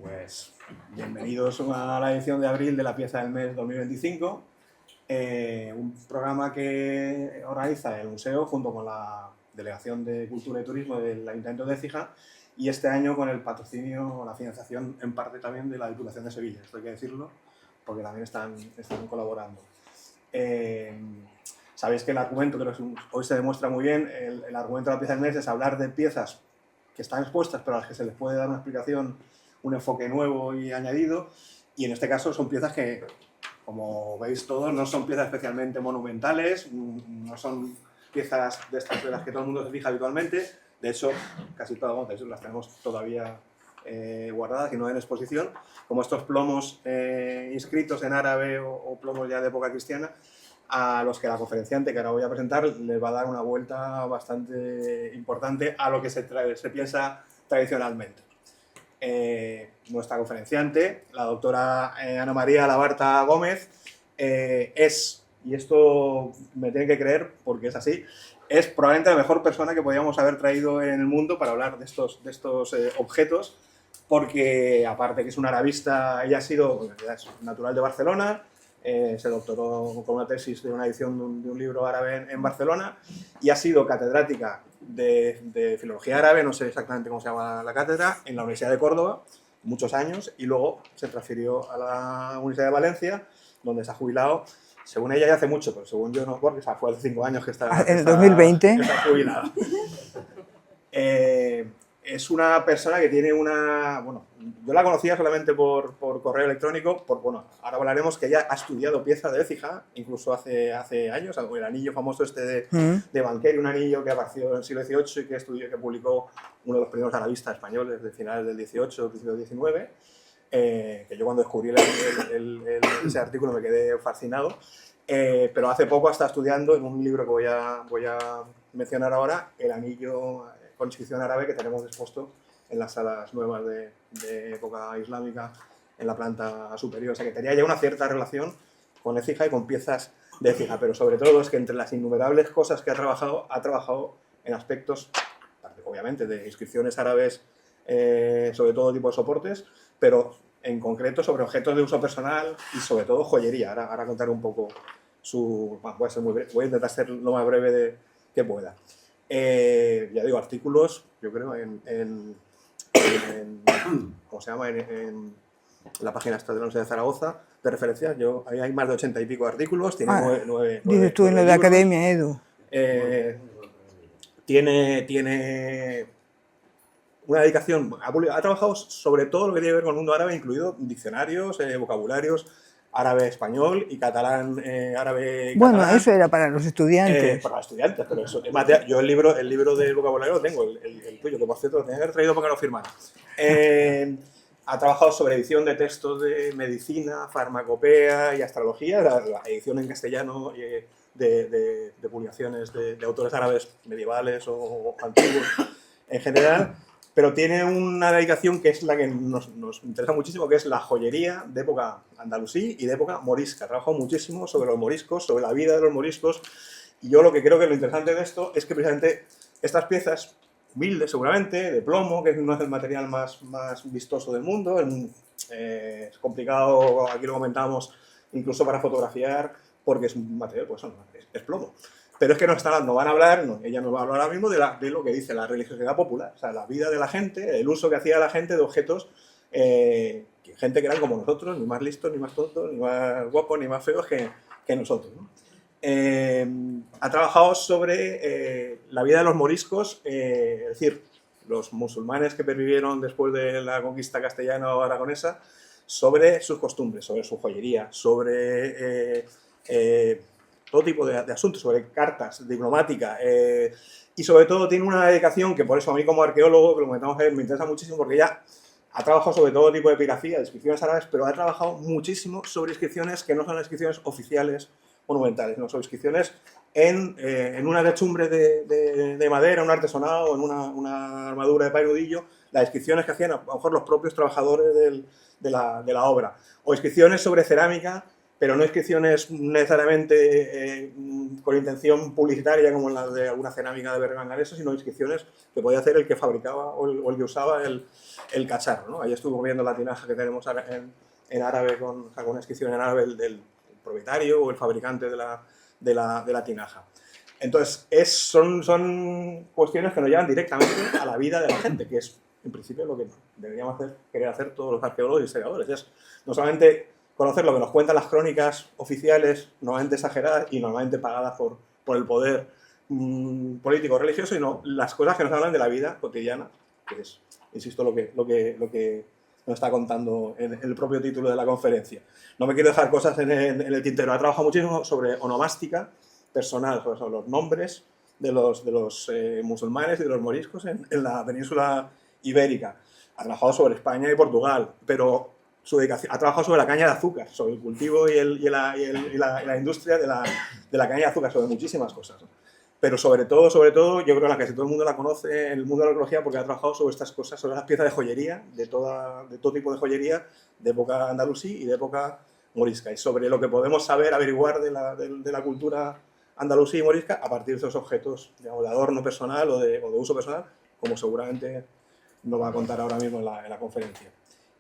Pues bienvenidos a la edición de abril de la Pieza del Mes 2025, un programa que organiza el museo junto con la Delegación de Cultura y Turismo del Ayuntamiento de Écija y este año con el patrocinio o la financiación en parte también de la Diputación de Sevilla, esto hay que decirlo, porque también están colaborando. Sabéis que el argumento, que hoy se demuestra muy bien, el argumento de la Pieza del Mes es hablar de piezas que están expuestas pero a las que se les puede dar una explicación, un enfoque nuevo y añadido, y en este caso son piezas que, como veis todos, no son piezas especialmente monumentales, no son piezas de estas de las que todo el mundo se fija habitualmente, de hecho, casi todas las tenemos todavía guardadas y no en exposición, como estos plomos inscritos en árabe o plomos ya de época cristiana, a los que la conferenciante que ahora voy a presentar les va a dar una vuelta bastante importante a lo que se piensa tradicionalmente. Nuestra conferenciante, la doctora Ana María Labarta Gómez, es, y esto me tienen que creer porque es así, es probablemente la mejor persona que podíamos haber traído en el mundo para hablar de estos objetos, porque aparte que es una arabista, ella es natural de Barcelona, se doctoró con una tesis de una edición de un libro árabe en Barcelona y ha sido catedrática de filología árabe, no sé exactamente cómo se llama la cátedra, en la Universidad de Córdoba, muchos años, y luego se transfirió a la Universidad de Valencia, donde se ha jubilado, según ella ya hace mucho, pero según yo no, porque fue hace 5 años que está, en 2020 está jubilada. Es una persona que tiene una... Bueno, yo la conocía solamente por correo electrónico, ahora hablaremos que ella ha estudiado pieza de Écija, incluso hace años, el anillo famoso de Banquer, un anillo que apareció en el siglo XVIII y que publicó uno de los primeros arabistas españoles de finales del XVIII, principios del XIX, que yo cuando descubrí ese artículo me quedé fascinado, pero hace poco está estudiando en un libro que voy a mencionar ahora, el anillo con inscripción árabe que tenemos expuesto en las salas nuevas de época islámica en la planta superior. O sea que tenía ya una cierta relación con Écija y con piezas de Écija, pero sobre todo es que entre las innumerables cosas que ha trabajado en aspectos, obviamente, de inscripciones árabes sobre todo tipo de soportes, pero en concreto sobre objetos de uso personal y sobre todo joyería. Ahora contaré un poco voy a intentar ser lo más breve que pueda. Ya digo, artículos, yo creo, ¿cómo se llama? En la página esta de la Universidad de Zaragoza, de referencias. Ahí hay más de 80 y pico artículos, tiene nueve dices tú en la de Academia, Edu. Tiene una dedicación, ha trabajado sobre todo lo que tiene que ver con el mundo árabe, incluido diccionarios, vocabularios, árabe-español y catalán-árabe. Bueno, eso era para los estudiantes. Para los estudiantes, pero eso. Yo el libro del vocabulario lo tengo, el tuyo, que por cierto lo tenía que haber traído para que lo firmara. Ha trabajado sobre edición de textos de medicina, farmacopea y astrología, la edición en castellano de publicaciones de autores árabes medievales o antiguos en general. Pero tiene una dedicación que es la que nos interesa muchísimo, que es la joyería de época andalusí y de época morisca. Ha trabajado muchísimo sobre los moriscos, sobre la vida de los moriscos, y yo lo que creo que lo interesante de esto es que precisamente estas piezas, humildes seguramente, de plomo, que no es el material más vistoso del mundo, es complicado, aquí lo comentábamos, incluso para fotografiar, porque es un material, pues es plomo. Pero es que no van a hablar, ella nos va a hablar ahora mismo de lo que dice la religiosidad popular, o sea, la vida de la gente, el uso que hacía la gente de objetos, gente que eran como nosotros, ni más listos, ni más tontos, ni más guapos, ni más feos que nosotros, ¿no? Ha trabajado sobre la vida de los moriscos, es decir, los musulmanes que pervivieron después de la conquista castellana o aragonesa, sobre sus costumbres, sobre su joyería, sobre todo tipo de asuntos, sobre cartas, diplomática, y sobre todo tiene una dedicación que por eso a mí como arqueólogo, que lo comentamos ayer, me interesa muchísimo, porque ella ha trabajado sobre todo tipo de epigrafía, de inscripciones árabes, pero ha trabajado muchísimo sobre inscripciones que no son las inscripciones oficiales monumentales, no son inscripciones en una techumbre de madera, un artesonado, en una armadura de painudillo, las inscripciones que hacían a lo mejor los propios trabajadores de la obra, o inscripciones sobre cerámica pero no inscripciones necesariamente con intención publicitaria como las de alguna cerámica de Bergangareso, sino inscripciones que podía hacer el que fabricaba o el que usaba el cacharro, ¿no? Ahí estuvo viendo la tinaja que tenemos en árabe, con alguna inscripción en árabe del propietario o el fabricante de la tinaja. Entonces, son cuestiones que nos llevan directamente a la vida de la gente, que es, en principio, lo que deberíamos querer hacer todos los arqueólogos y historiadores. Es no solamente conocer lo que nos cuentan las crónicas oficiales, normalmente exageradas y normalmente pagadas por el poder político religioso, sino las cosas que nos hablan de la vida cotidiana, que es, insisto, lo que nos está contando en el propio título de la conferencia. No me quiero dejar cosas en el tintero. Ha trabajado muchísimo sobre onomástica personal, sobre los nombres de los musulmanes y de los moriscos en la península ibérica. Ha trabajado sobre España y Portugal, pero su dedicación, ha trabajado sobre la caña de azúcar, sobre el cultivo y la industria de la caña de azúcar, sobre muchísimas cosas. Pero sobre todo, yo creo que casi todo el mundo la conoce en el mundo de la arqueología porque ha trabajado sobre estas cosas, sobre las piezas de joyería, de todo tipo de joyería, de época andalusí y de época morisca, y sobre lo que podemos saber, averiguar de la cultura andalusí y morisca a partir de esos objetos, digamos, de adorno personal o de uso personal, como seguramente nos va a contar ahora mismo en la conferencia.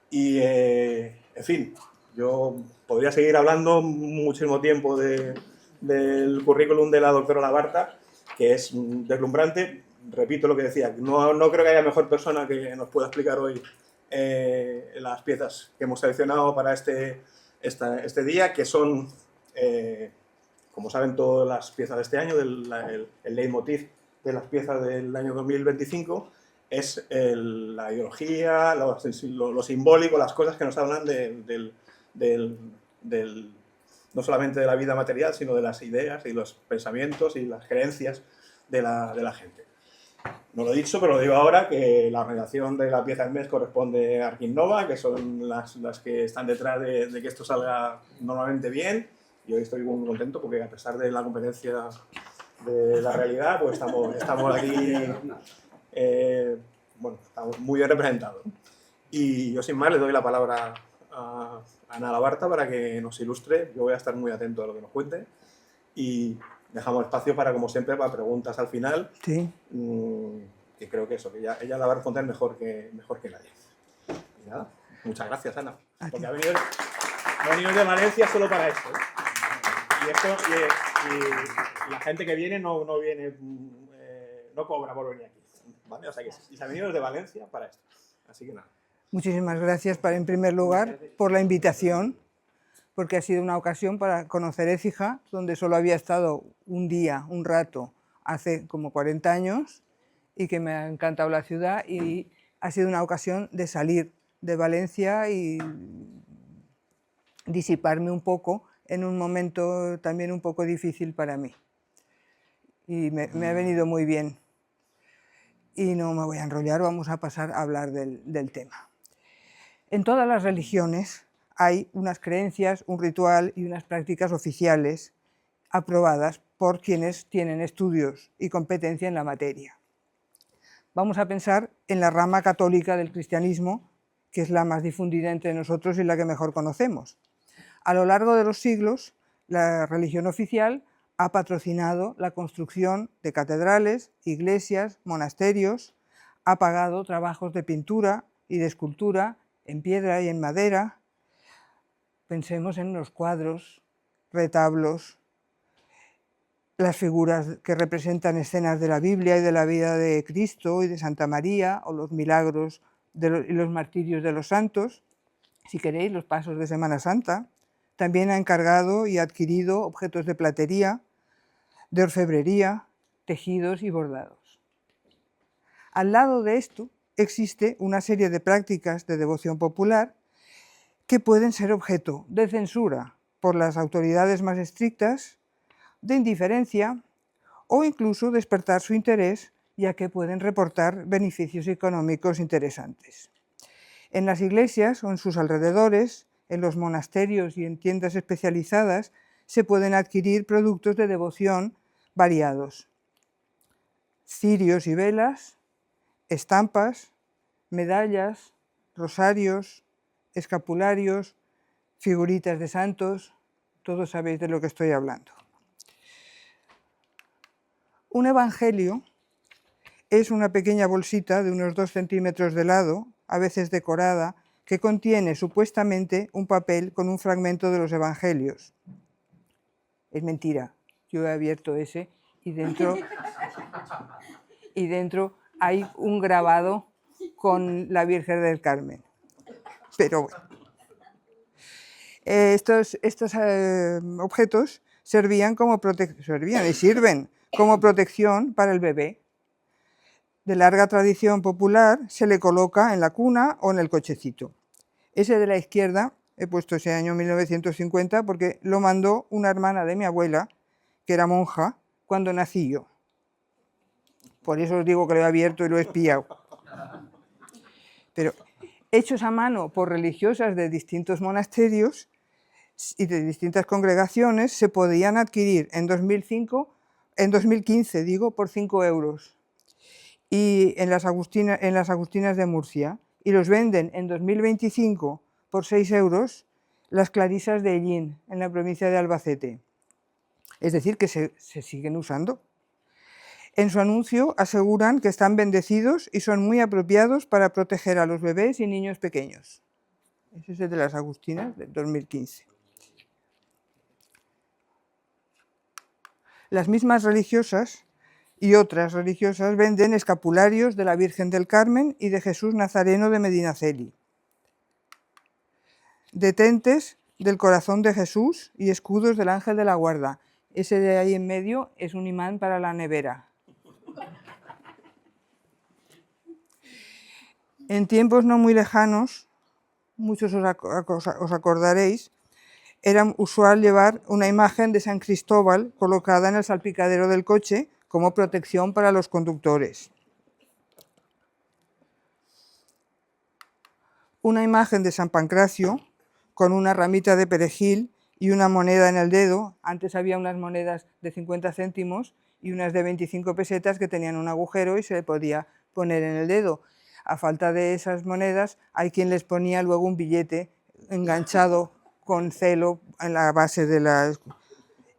Y, en fin, yo podría seguir hablando muchísimo tiempo del currículum de la doctora Labarta, que es deslumbrante. Repito lo que decía, no creo que haya mejor persona que nos pueda explicar hoy las piezas que hemos seleccionado para este día, que son, como saben, todas las piezas de este año, el leitmotiv de las piezas del año 2025, es la ideología, lo simbólico, las cosas que nos hablan no solamente de la vida material, sino de las ideas y los pensamientos y las creencias de la gente. No lo he dicho, pero lo digo ahora, que la organización de la pieza del mes corresponde a Arquinnova, que son las que están detrás de que esto salga normalmente bien. Y hoy estoy muy contento porque, a pesar de la competencia de la realidad, pues estamos aquí, estamos muy bien representados. Y yo, sin más, le doy la palabra a Ana Labarta para que nos ilustre. Yo voy a estar muy atento a lo que nos cuente y dejamos espacio para, como siempre, para preguntas al final. Sí. Que creo que ella la va a responder mejor que nadie. Y nada, muchas gracias, Ana. Porque ha venido de Valencia solo para esto, ¿eh? Y la gente que viene no viene, no cobra por venir aquí, ¿vale? O sea que se ha venido desde Valencia para esto. Así que nada. Muchísimas gracias, en primer lugar, por la invitación, porque ha sido una ocasión para conocer Écija, donde solo había estado un rato, hace como 40 años, y que me ha encantado la ciudad, y ha sido una ocasión de salir de Valencia y disiparme un poco en un momento también un poco difícil para mí. Y me ha venido muy bien. Y no me voy a enrollar, vamos a pasar a hablar del tema. En todas las religiones hay unas creencias, un ritual y unas prácticas oficiales aprobadas por quienes tienen estudios y competencia en la materia. Vamos a pensar en la rama católica del cristianismo, que es la más difundida entre nosotros y la que mejor conocemos. A lo largo de los siglos, la religión oficial ha patrocinado la construcción de catedrales, iglesias, monasterios, ha pagado trabajos de pintura y de escultura en piedra y en madera. Pensemos en los cuadros, retablos, las figuras que representan escenas de la Biblia y de la vida de Cristo y de Santa María, o los milagros y los martirios de los santos, si queréis, los pasos de Semana Santa. También ha encargado y adquirido objetos de platería, de orfebrería, tejidos y bordados. Al lado de esto existe una serie de prácticas de devoción popular que pueden ser objeto de censura por las autoridades más estrictas, de indiferencia o incluso despertar su interés, ya que pueden reportar beneficios económicos interesantes. En las iglesias o en sus alrededores, en los monasterios y en tiendas especializadas, se pueden adquirir productos de devoción variados: cirios y velas, estampas, medallas, rosarios, escapularios, figuritas de santos, Todos sabéis de lo que estoy hablando. Un evangelio es una pequeña bolsita de unos 2 centímetros de lado, a veces decorada, que contiene supuestamente un papel con un fragmento de los evangelios. Es mentira. Yo he abierto ese y dentro hay un grabado con la Virgen del Carmen. Pero bueno. Estos objetos servían y sirven como protección para el bebé. De larga tradición popular, se le coloca en la cuna o en el cochecito. Ese de la izquierda, he puesto ese año 1950 porque lo mandó una hermana de mi abuela, que era monja, cuando nací yo. Por eso os digo que lo he abierto y lo he espiado. Pero hechos a mano por religiosas de distintos monasterios y de distintas congregaciones, se podían adquirir en 2015, por 5 euros. Y en las Agustinas de Murcia. Y los venden en 2025 por 6 euros las Clarisas de Ellín, en la provincia de Albacete. Es decir, que se siguen usando. En su anuncio aseguran que están bendecidos y son muy apropiados para proteger a los bebés y niños pequeños. Ese es el de las Agustinas de 2015. Las mismas religiosas y otras religiosas venden escapularios de la Virgen del Carmen y de Jesús Nazareno de Medinaceli, detentes del corazón de Jesús y escudos del Ángel de la Guarda. Ese de ahí en medio es un imán para la nevera. En tiempos no muy lejanos, muchos os acordaréis, era usual llevar una imagen de San Cristóbal colocada en el salpicadero del coche como protección para los conductores. Una imagen de San Pancracio con una ramita de perejil y una moneda en el dedo. Antes había unas monedas de 50 céntimos y unas de 25 pesetas que tenían un agujero y se le podía poner en el dedo. A falta de esas monedas, hay quien les ponía luego un billete enganchado con celo en la base de las...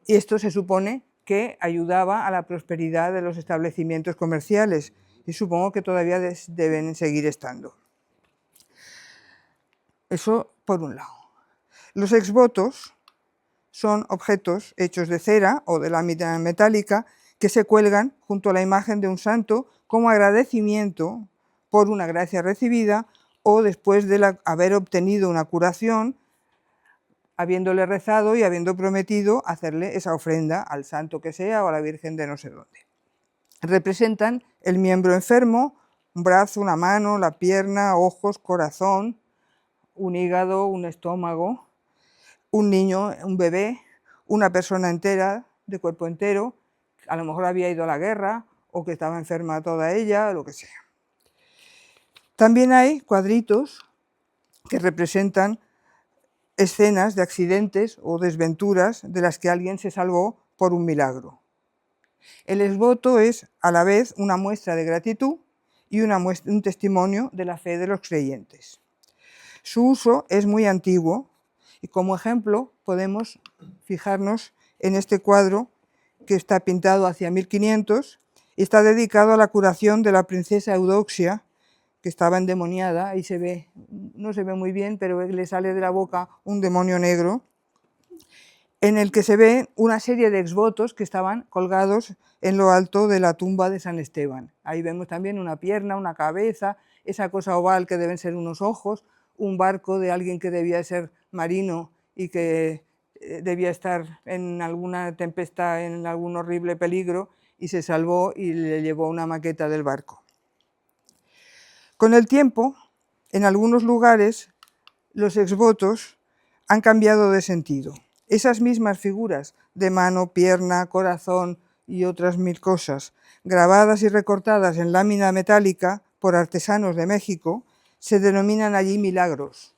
Y esto se supone que ayudaba a la prosperidad de los establecimientos comerciales y supongo que todavía deben seguir estando. Eso por un lado. Los exvotos son objetos hechos de cera o de lámina metálica que se cuelgan junto a la imagen de un santo como agradecimiento por una gracia recibida o después de haber obtenido una curación, habiéndole rezado y habiendo prometido hacerle esa ofrenda al santo que sea o a la Virgen de no sé dónde. Representan el miembro enfermo, un brazo, una mano, la pierna, ojos, corazón, un hígado, un estómago, un niño, un bebé, una persona entera, de cuerpo entero, a lo mejor había ido a la guerra o que estaba enferma toda ella, lo que sea. También hay cuadritos que representan escenas de accidentes o desventuras de las que alguien se salvó por un milagro. El exvoto es a la vez una muestra de gratitud y un testimonio de la fe de los creyentes. Su uso es muy antiguo y como ejemplo podemos fijarnos en este cuadro que está pintado hacia 1500 y está dedicado a la curación de la princesa Eudoxia, que estaba endemoniada, y se ve, no se ve muy bien, pero le sale de la boca un demonio negro, en el que se ve una serie de exvotos que estaban colgados en lo alto de la tumba de San Esteban. Ahí vemos también una pierna, una cabeza, esa cosa oval que deben ser unos ojos, un barco de alguien que debía ser marino y que debía estar en alguna tempestad, en algún horrible peligro, y se salvó y le llevó una maqueta del barco. Con el tiempo, en algunos lugares, los exvotos han cambiado de sentido. Esas mismas figuras de mano, pierna, corazón y otras 1000 cosas, grabadas y recortadas en lámina metálica por artesanos de México, se denominan allí milagros.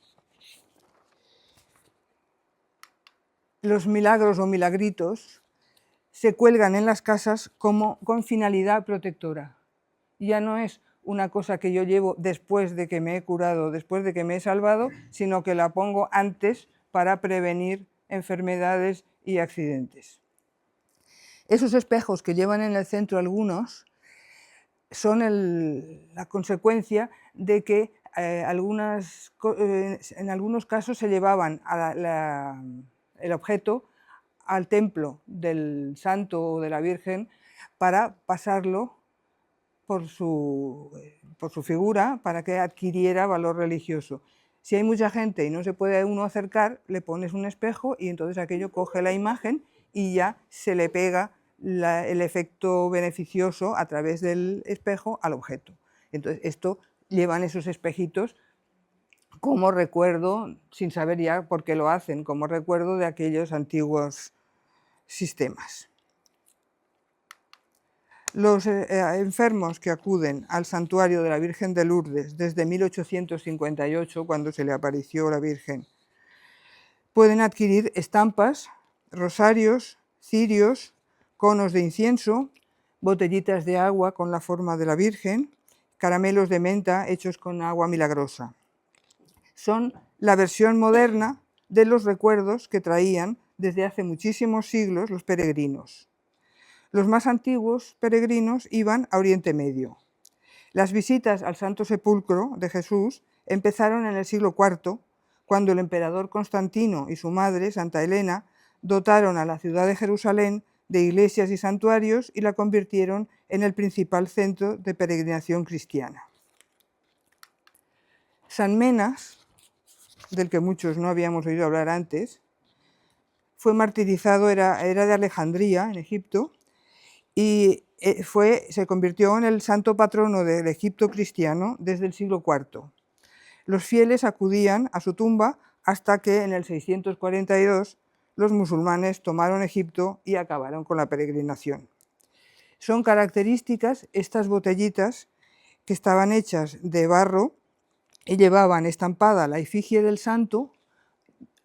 Los milagros o milagritos se cuelgan en las casas con finalidad protectora. Ya no es una cosa que yo llevo después de que me he curado, después de que me he salvado, sino que la pongo antes para prevenir enfermedades y accidentes. Esos espejos que llevan en el centro algunos son la consecuencia de que en algunos casos se llevaban el objeto al templo del santo o de la Virgen para pasarlo por su figura, para que adquiriera valor religioso. Si hay mucha gente y no se puede uno acercar, le pones un espejo y entonces aquello coge la imagen y ya se le pega el efecto beneficioso a través del espejo al objeto. Entonces, esto llevan esos espejitos como recuerdo, sin saber ya por qué lo hacen, como recuerdo de aquellos antiguos sistemas. Los enfermos que acuden al santuario de la Virgen de Lourdes desde 1858, cuando se le apareció la Virgen, pueden adquirir estampas, rosarios, cirios, conos de incienso, botellitas de agua con la forma de la Virgen, caramelos de menta hechos con agua milagrosa. Son la versión moderna de los recuerdos que traían desde hace muchísimos siglos los peregrinos. Los más antiguos peregrinos iban a Oriente Medio. Las visitas al Santo Sepulcro de Jesús empezaron en el siglo IV, cuando el emperador Constantino y su madre, Santa Elena, dotaron a la ciudad de Jerusalén de iglesias y santuarios y la convirtieron en el principal centro de peregrinación cristiana. San Menas, del que muchos no habíamos oído hablar antes, fue martirizado, era de Alejandría, en Egipto, y se convirtió en el santo patrono del Egipto cristiano desde el siglo IV. Los fieles acudían a su tumba hasta que en el 642 los musulmanes tomaron Egipto y acabaron con la peregrinación. Son características estas botellitas que estaban hechas de barro y llevaban estampada la efigie del santo,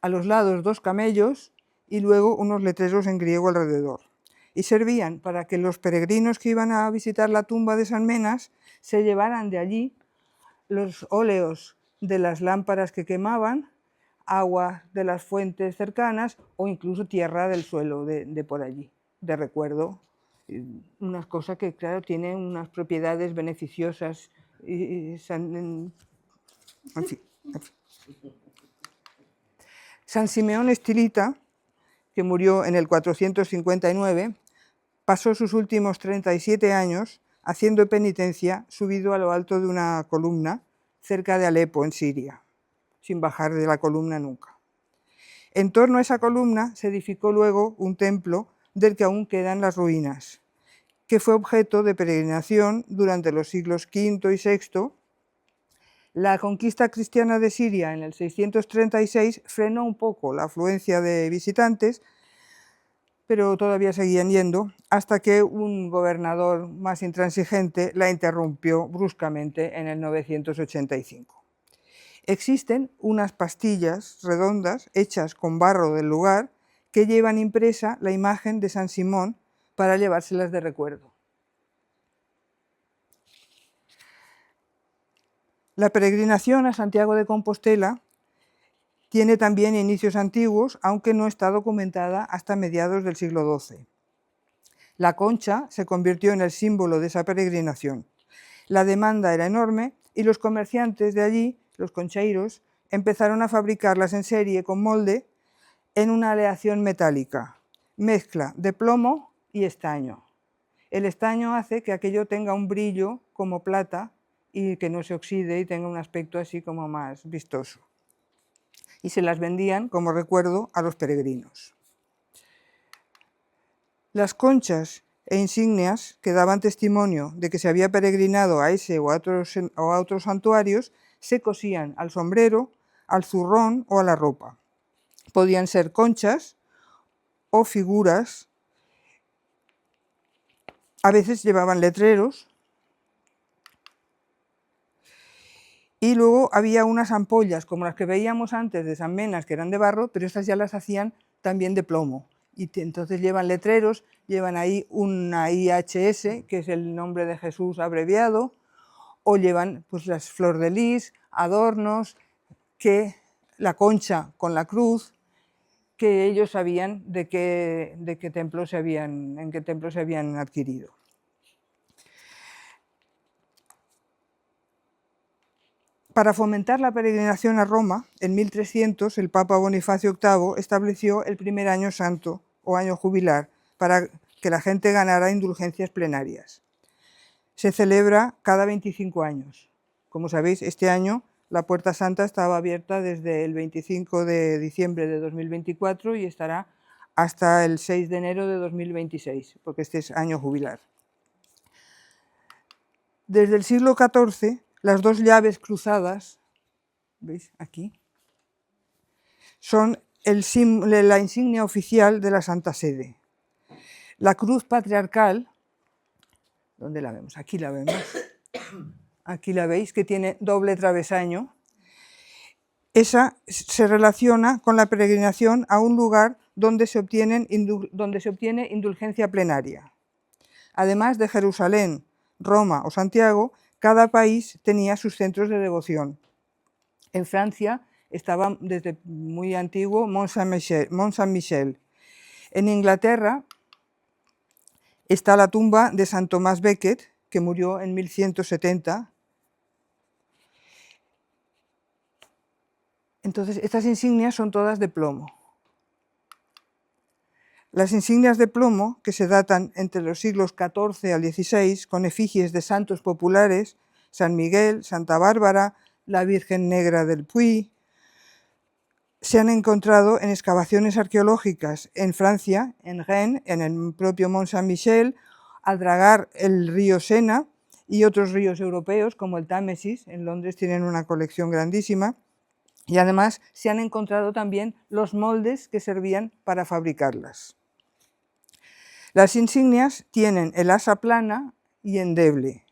a los lados 2 camellos y luego unos letreros en griego alrededor. Y servían para que los peregrinos que iban a visitar la tumba de San Menas se llevaran de allí los óleos de las lámparas que quemaban, agua de las fuentes cercanas o incluso tierra del suelo de por allí, de recuerdo. Unas cosas que, claro, tienen unas propiedades beneficiosas. En fin. San Simeón Estilita, que murió en el 459, pasó sus últimos 37 años haciendo penitencia subido a lo alto de una columna cerca de Alepo, en Siria, sin bajar de la columna nunca. En torno a esa columna se edificó luego un templo del que aún quedan las ruinas, que fue objeto de peregrinación durante los siglos V y VI. La conquista cristiana de Siria en el 636 frenó un poco la afluencia de visitantes, pero todavía seguían yendo, hasta que un gobernador más intransigente la interrumpió bruscamente en el 985. Existen unas pastillas redondas hechas con barro del lugar que llevan impresa la imagen de San Simón para llevárselas de recuerdo. La peregrinación a Santiago de Compostela tiene también inicios antiguos, aunque no está documentada hasta mediados del siglo XII. La concha se convirtió en el símbolo de esa peregrinación. La demanda era enorme y los comerciantes de allí, los concheiros, empezaron a fabricarlas en serie con molde en una aleación metálica, mezcla de plomo y estaño. El estaño hace que aquello tenga un brillo como plata y que no se oxide y tenga un aspecto así como más vistoso. Y se las vendían como recuerdo a los peregrinos. Las conchas e insignias que daban testimonio de que se había peregrinado a ese o a otros santuarios se cosían al sombrero, al zurrón o a la ropa. Podían ser conchas o figuras. A veces llevaban letreros. Y luego había unas ampollas, como las que veíamos antes de San Menas, que eran de barro, pero estas ya las hacían también de plomo. Y entonces llevan letreros, llevan ahí una IHS, que es el nombre de Jesús abreviado, o llevan pues las flor de lis, adornos, que la concha con la cruz, que ellos sabían en qué templo se habían adquirido. Para fomentar la peregrinación a Roma, en 1300 el Papa Bonifacio VIII estableció el primer año santo o año jubilar para que la gente ganara indulgencias plenarias. Se celebra cada 25 años. Como sabéis, este año la Puerta Santa estaba abierta desde el 25 de diciembre de 2024 y estará hasta el 6 de enero de 2026, porque este es año jubilar. Desde el siglo XIV, las dos llaves cruzadas, ¿veis aquí?, son la insignia oficial de la Santa Sede. La cruz patriarcal, ¿dónde la vemos? Aquí la vemos. Aquí la veis, que tiene doble travesaño. Esa se relaciona con la peregrinación a un lugar donde se obtiene indulgencia plenaria. Además de Jerusalén, Roma o Santiago, cada país tenía sus centros de devoción. En Francia estaba desde muy antiguo Mont Saint-Michel. En Inglaterra está la tumba de San Tomás Becket, que murió en 1170. Entonces, estas insignias son todas de plomo. Las insignias de plomo, que se datan entre los siglos XIV al XVI, con efigies de santos populares, San Miguel, Santa Bárbara, la Virgen Negra del Puy, se han encontrado en excavaciones arqueológicas en Francia, en Rennes, en el propio Mont Saint-Michel, al dragar el río Sena y otros ríos europeos, como el Támesis. En Londres tienen una colección grandísima. Y además se han encontrado también los moldes que servían para fabricarlas. Las insignias tienen el asa plana y endeble.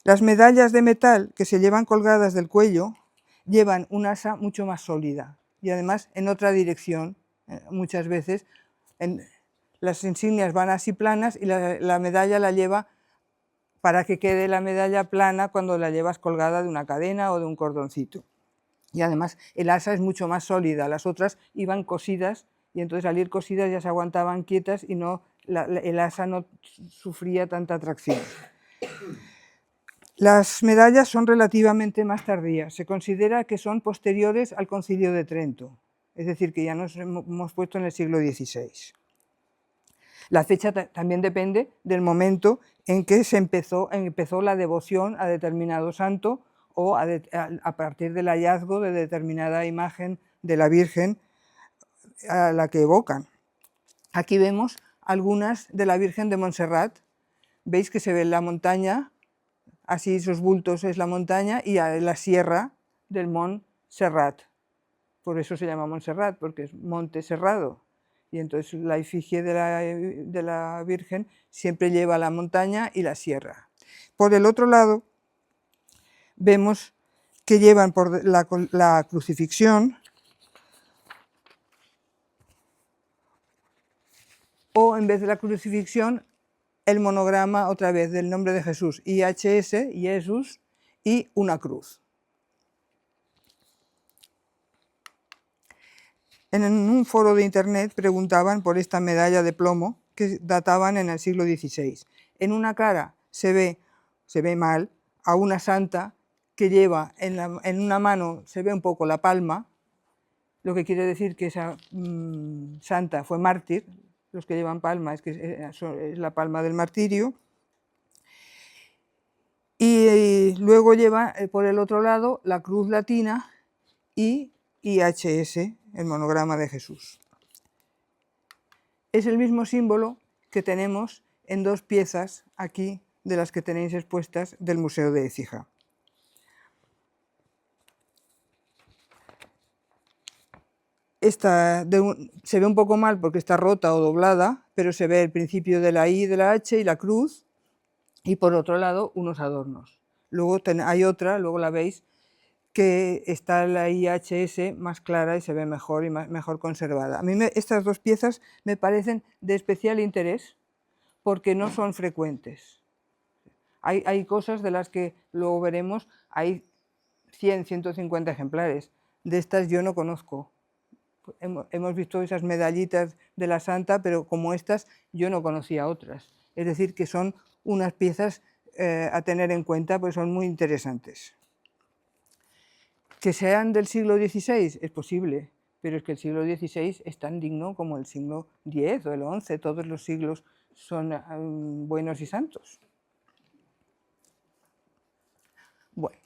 Las medallas de metal que se llevan colgadas del cuello llevan un asa mucho más sólida y además en otra dirección. Muchas veces las insignias van así planas y la medalla la lleva para que quede la medalla plana cuando la llevas colgada de una cadena o de un cordoncito. Y además el asa es mucho más sólida, las otras iban cosidas y entonces al ir cosidas ya se aguantaban quietas y el asa no sufría tanta tracción. Las medallas son relativamente más tardías, se considera que son posteriores al Concilio de Trento, es decir, que ya nos hemos puesto en el siglo XVI. La fecha también depende del momento en que empezó la devoción a determinado santo o a partir del hallazgo de determinada imagen de la Virgen a la que evocan. Aquí vemos algunas de la Virgen de Montserrat. Veis que se ve la montaña, así esos bultos es la montaña y la sierra del Mont Serrat. Por eso se llama Montserrat, porque es monte serrado. Y entonces la efigie de la Virgen siempre lleva la montaña y la sierra. Por el otro lado, vemos que llevan por la crucifixión o en vez de la crucifixión el monograma otra vez del nombre de Jesús, IHS, Jesús, y una cruz. En un foro de internet preguntaban por esta medalla de plomo que databan en el siglo XVI. En una cara se ve mal a una santa que lleva en una mano, se ve un poco la palma, lo que quiere decir que esa santa fue mártir. Los que llevan palma es la palma del martirio. Y luego lleva por el otro lado la cruz latina y IHS, el monograma de Jesús. Es el mismo símbolo que tenemos en dos piezas aquí de las que tenéis expuestas del Museo de Écija. Esta se ve un poco mal porque está rota o doblada, pero se ve el principio de la I, de la H y la cruz, y por otro lado unos adornos. Luego hay otra, luego la veis, que está la IHS más clara y se ve mejor y mejor conservada. A mí estas dos piezas me parecen de especial interés porque no son frecuentes. Hay cosas de las que luego veremos, hay 100, 150 ejemplares. De estas yo no conozco. Hemos visto esas medallitas de la Santa, pero como estas yo no conocía otras. Es decir, que son unas piezas a tener en cuenta, pues son muy interesantes. Que sean del siglo XVI es posible, pero es que el siglo XVI es tan digno como el siglo X o el XI. Todos los siglos son buenos y santos. Bueno.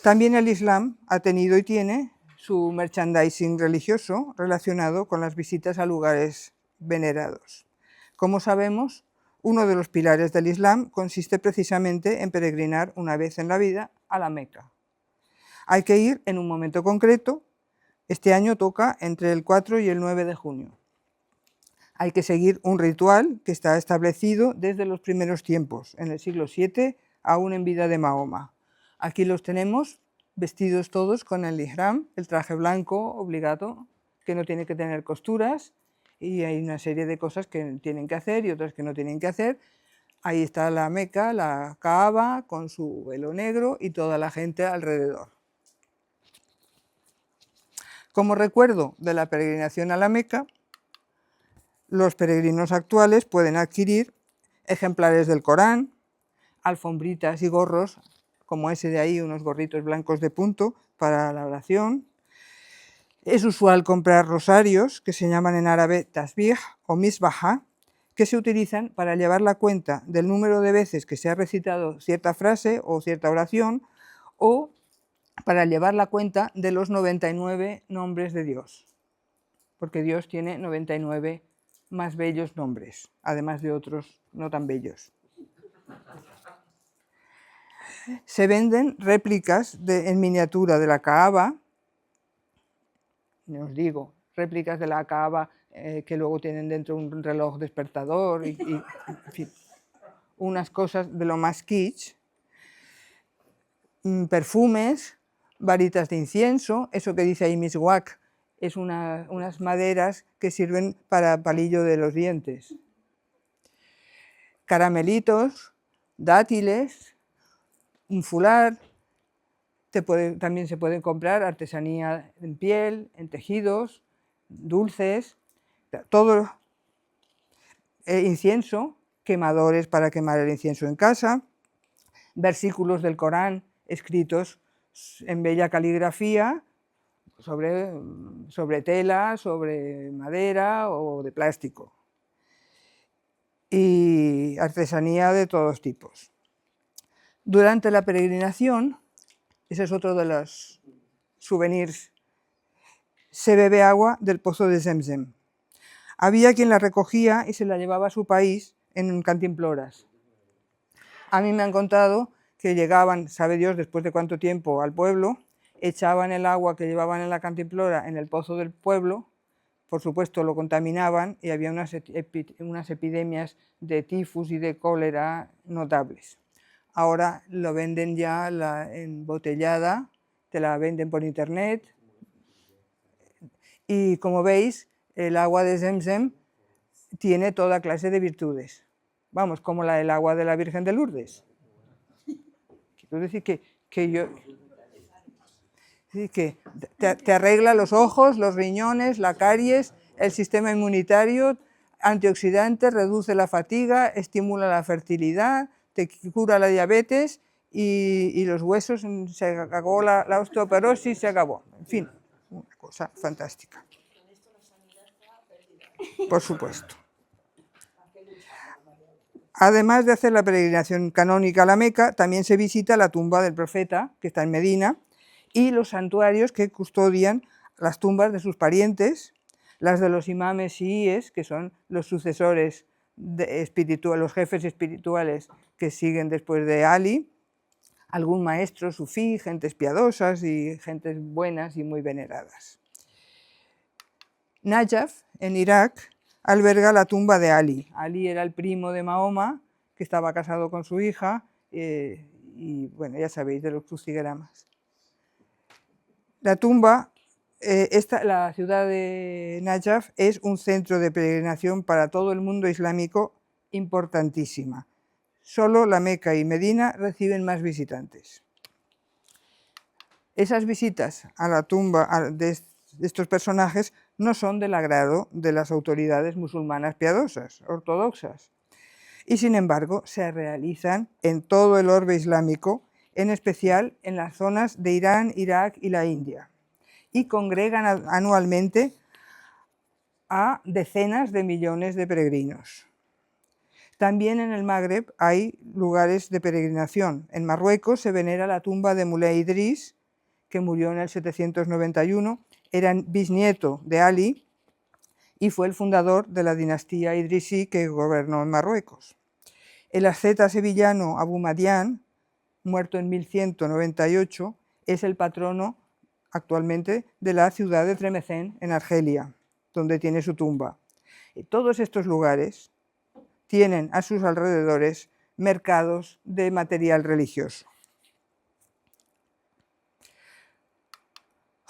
También el Islam ha tenido y tiene su merchandising religioso relacionado con las visitas a lugares venerados. Como sabemos, uno de los pilares del Islam consiste precisamente en peregrinar una vez en la vida a la Meca. Hay que ir en un momento concreto. Este año toca entre el 4 y el 9 de junio. Hay que seguir un ritual que está establecido desde los primeros tiempos, en el siglo VII, aún en vida de Mahoma. Aquí los tenemos vestidos todos con el ihram, el traje blanco obligado, que no tiene que tener costuras, y hay una serie de cosas que tienen que hacer y otras que no tienen que hacer. Ahí está la Meca, la Kaaba, con su velo negro y toda la gente alrededor. Como recuerdo de la peregrinación a la Meca, los peregrinos actuales pueden adquirir ejemplares del Corán, alfombritas y gorros, como ese de ahí, unos gorritos blancos de punto para la oración. Es usual comprar rosarios, que se llaman en árabe tasbih o misbaha, que se utilizan para llevar la cuenta del número de veces que se ha recitado cierta frase o cierta oración, o para llevar la cuenta de los 99 nombres de Dios, porque Dios tiene 99 más bellos nombres, además de otros no tan bellos. Se venden réplicas en miniatura de la Kaaba, os digo, réplicas de la Kaaba que luego tienen dentro un reloj despertador y en fin, unas cosas de lo más kitsch, perfumes, varitas de incienso, eso que dice ahí miswak, es unas maderas que sirven para palillo de los dientes, caramelitos, dátiles, un fular. También se pueden comprar artesanía en piel, en tejidos, dulces, todo, incienso, quemadores para quemar el incienso en casa, versículos del Corán escritos en bella caligrafía sobre tela, sobre madera o de plástico, y artesanía de todos tipos. Durante la peregrinación, ese es otro de los souvenirs, se bebe agua del pozo de Zemzem. Había quien la recogía y se la llevaba a su país en cantimploras. A mí me han contado que llegaban, sabe Dios después de cuánto tiempo, al pueblo, echaban el agua que llevaban en la cantimplora en el pozo del pueblo, por supuesto lo contaminaban y había unas epidemias de tifus y de cólera notables. Ahora lo venden ya embotellada, te la venden por internet, y como veis, el agua de Zemzem tiene toda clase de virtudes. Vamos, como el agua de la Virgen de Lourdes. Quiero decir que te arregla los ojos, los riñones, la caries, el sistema inmunitario, antioxidante, reduce la fatiga, estimula la fertilidad, te cura la diabetes y los huesos, se acabó la osteoporosis, se acabó. En fin, una cosa fantástica. Por supuesto. Además de hacer la peregrinación canónica a la Meca, también se visita la tumba del profeta, que está en Medina, y los santuarios que custodian las tumbas de sus parientes, las de los imames chiíes, que son los sucesores los jefes espirituales que siguen después de Ali, algún maestro sufí, gentes piadosas y gentes buenas y muy veneradas. Najaf, en Irak, alberga la tumba de Ali. Ali era el primo de Mahoma, que estaba casado con su hija, y bueno, ya sabéis de los crucigramas. La tumba, la ciudad de Najaf es un centro de peregrinación para todo el mundo islámico importantísima. Solo la Meca y Medina reciben más visitantes. Esas visitas a la tumba de estos personajes no son del agrado de las autoridades musulmanas piadosas, ortodoxas, y sin embargo se realizan en todo el orbe islámico, en especial en las zonas de Irán, Irak y la India, y congregan anualmente a decenas de millones de peregrinos. También en el Magreb hay lugares de peregrinación. En Marruecos se venera la tumba de Moulay Idris, que murió en el 791, era bisnieto de Ali y fue el fundador de la dinastía idrisí que gobernó en Marruecos. El asceta sevillano Abu Madian, muerto en 1198, es el patrono actualmente de la ciudad de Tlemcen, en Argelia, donde tiene su tumba. Y todos estos lugares tienen a sus alrededores mercados de material religioso.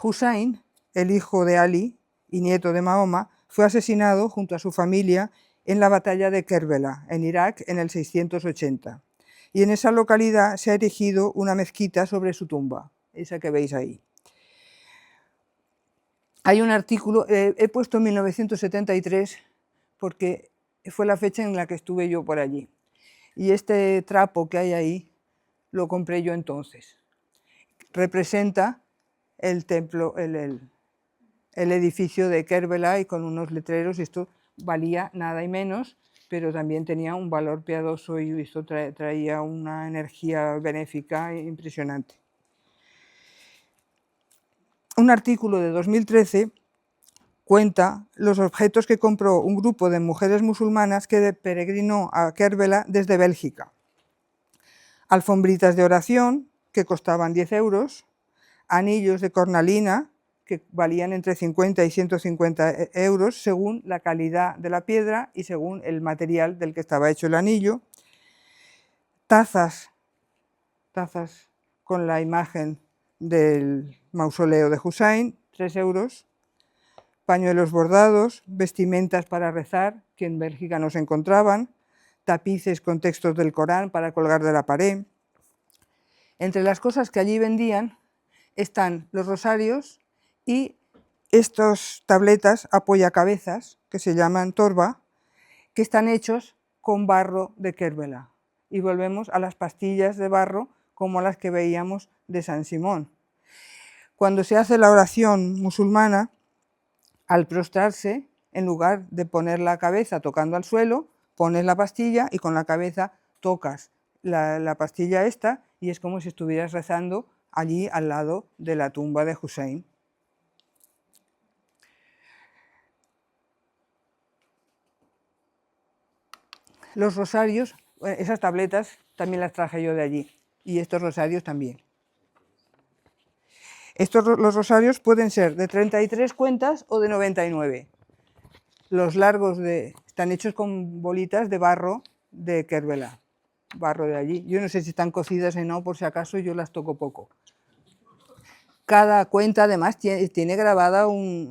Husayn, el hijo de Ali y nieto de Mahoma, fue asesinado junto a su familia en la batalla de Kerbela, en Irak, en el 680. Y en esa localidad se ha erigido una mezquita sobre su tumba, esa que veis ahí. Hay un artículo, he puesto 1973 porque fue la fecha en la que estuve yo por allí. Y este trapo que hay ahí lo compré yo entonces. Representa el templo, el edificio de Kerbela, y con unos letreros. Esto valía nada y menos, pero también tenía un valor piadoso y esto traía una energía benéfica impresionante. Un artículo de 2013 cuenta los objetos que compró un grupo de mujeres musulmanas que peregrinó a Kerbela desde Bélgica. Alfombritas de oración, que costaban 10 euros, anillos de cornalina, que valían entre 50 y 150 euros, según la calidad de la piedra y según el material del que estaba hecho el anillo, tazas con la imagen del mausoleo de Husayn, 3 euros, pañuelos bordados, vestimentas para rezar, que en Bélgica no se encontraban, tapices con textos del Corán para colgar de la pared. Entre las cosas que allí vendían están los rosarios y estas tabletas apoyacabezas, que se llaman torba, que están hechos con barro de Kerbela. Y volvemos a las pastillas de barro como las que veíamos de San Simón. Cuando se hace la oración musulmana, al prostrarse, en lugar de poner la cabeza tocando al suelo, pones la pastilla y con la cabeza tocas la pastilla esta, y es como si estuvieras rezando allí al lado de la tumba de Husayn. Los rosarios, esas tabletas también las traje yo de allí, y estos rosarios también. Los rosarios pueden ser de 33 cuentas o de 99. Los largos están hechos con bolitas de barro de Kerbela, barro de allí. Yo no sé si están cocidas o no, por si acaso yo las toco poco. Cada cuenta además tiene grabada,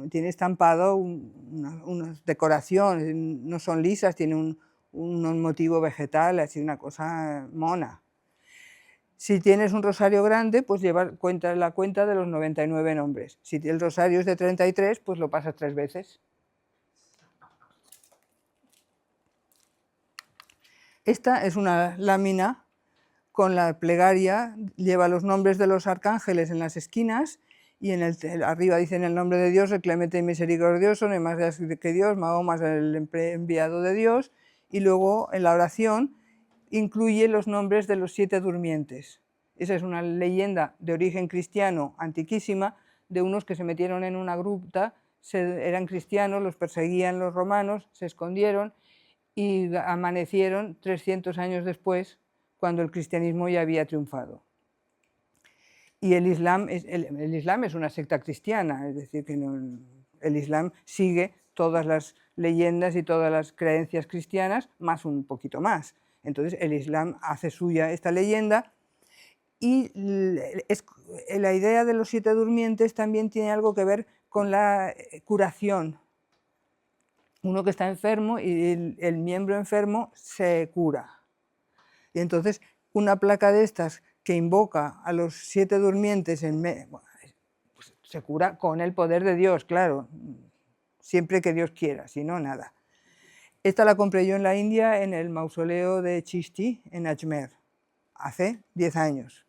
tiene estampado unas decoraciones, no son lisas, tiene un motivo vegetal, así una cosa mona. Si tienes un rosario grande, pues lleva la cuenta de los 99 nombres. Si el rosario es de 33, pues lo pasas 3 veces. Esta es una lámina con la plegaria, lleva los nombres de los arcángeles en las esquinas y arriba dicen el nombre de Dios, el clemente y misericordioso, no hay más que Dios, Mahoma es el enviado de Dios, y luego en la oración incluye los nombres de los 7 durmientes. Esa es una leyenda de origen cristiano antiquísima, de unos que se metieron en una gruta, eran cristianos, los perseguían los romanos, se escondieron y amanecieron 300 años después, cuando el cristianismo ya había triunfado. Y el Islam es una secta cristiana, es decir, que el Islam sigue todas las leyendas y todas las creencias cristianas, más un poquito más. Entonces el Islam hace suya esta leyenda, y la idea de los 7 durmientes también tiene algo que ver con la curación. Uno que está enfermo y el miembro enfermo se cura. Y entonces una placa de estas que invoca a los 7 durmientes bueno, pues se cura con el poder de Dios, claro, siempre que Dios quiera, si no, nada. Esta la compré yo en la India, en el mausoleo de Chishti, en Ajmer, hace 10 años.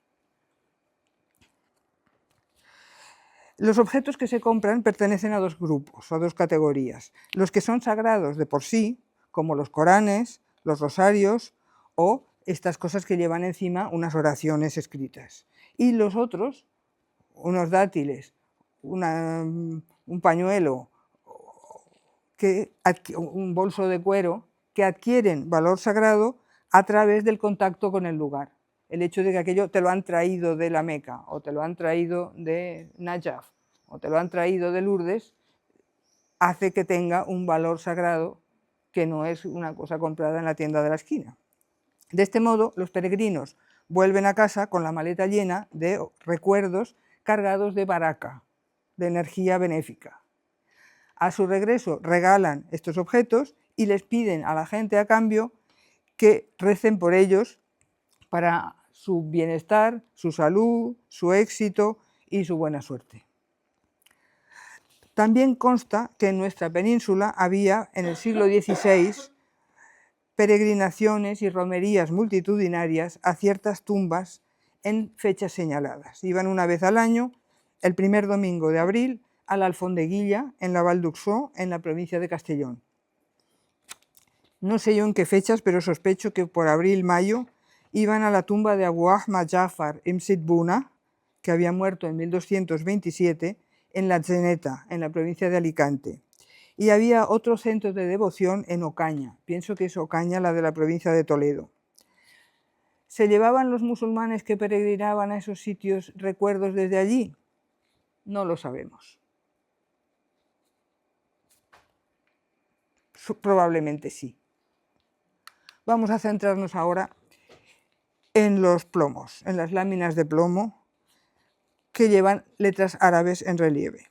Los objetos que se compran pertenecen a 2 grupos, a 2 categorías. Los que son sagrados de por sí, como los Coranes, los rosarios o estas cosas que llevan encima unas oraciones escritas. Y los otros, unos dátiles, un pañuelo, un bolso de cuero, que adquieren valor sagrado a través del contacto con el lugar. El hecho de que aquello te lo han traído de la Meca, o te lo han traído de Najaf, o te lo han traído de Lourdes, hace que tenga un valor sagrado que no es una cosa comprada en la tienda de la esquina. De este modo, los peregrinos vuelven a casa con la maleta llena de recuerdos cargados de baraka, de energía benéfica. A su regreso regalan estos objetos y les piden a la gente a cambio que recen por ellos para su bienestar, su salud, su éxito y su buena suerte. También consta que en nuestra península había en el siglo XVI peregrinaciones y romerías multitudinarias a ciertas tumbas en fechas señaladas. Iban una vez al año, el primer domingo de abril, a la Alfondeguilla, en la Val d'Uxó, en la provincia de Castellón. No sé yo en qué fechas, pero sospecho que por abril-mayo iban a la tumba de Abu Ahmad Jafar Ibn Buna, que había muerto en 1227, en la Zeneta, en la provincia de Alicante. Y había otro centro de devoción en Ocaña, pienso que es Ocaña, la de la provincia de Toledo. ¿Se llevaban los musulmanes que peregrinaban a esos sitios recuerdos desde allí? No lo sabemos. Probablemente sí. Vamos a centrarnos ahora en los plomos, en las láminas de plomo que llevan letras árabes en relieve.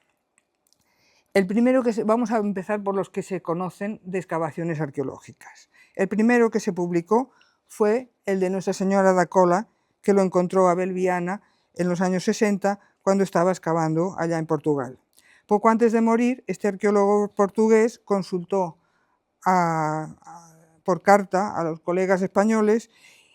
Vamos a empezar por los que se conocen de excavaciones arqueológicas. El primero que se publicó fue el de Nuestra Señora da Cola, que lo encontró Abel Viana en los años 60, cuando estaba excavando allá en Portugal. Poco antes de morir, este arqueólogo portugués consultó por carta a los colegas españoles,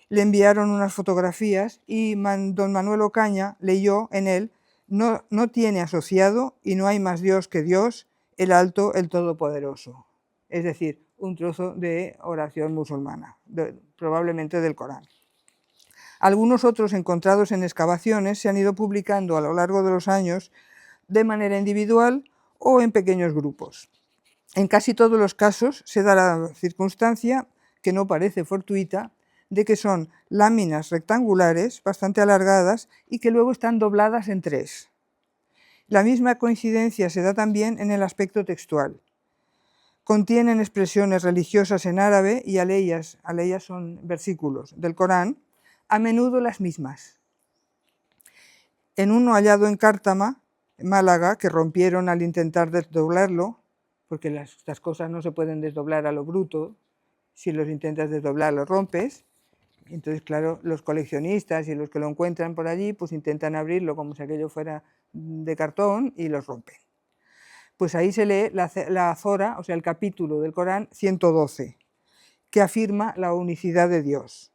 le enviaron unas fotografías y don Manuel Ocaña leyó en él: no tiene asociado y no hay más Dios que Dios, el Alto, el Todopoderoso. Es decir, un trozo de oración musulmana, probablemente del Corán. Algunos otros encontrados en excavaciones se han ido publicando a lo largo de los años de manera individual o en pequeños grupos. En casi todos los casos se da la circunstancia, que no parece fortuita, de que son láminas rectangulares bastante alargadas y que luego están dobladas en 3. La misma coincidencia se da también en el aspecto textual. Contienen expresiones religiosas en árabe y aleyas son versículos del Corán, a menudo las mismas. En uno hallado en Cártama, en Málaga, que rompieron al intentar desdoblarlo, porque estas cosas no se pueden desdoblar a lo bruto, si los intentas desdoblar los rompes. Entonces, claro, los coleccionistas y los que lo encuentran por allí, pues intentan abrirlo como si aquello fuera de cartón y los rompen. Pues ahí se lee la Zora, o sea, el capítulo del Corán 112, que afirma la unicidad de Dios.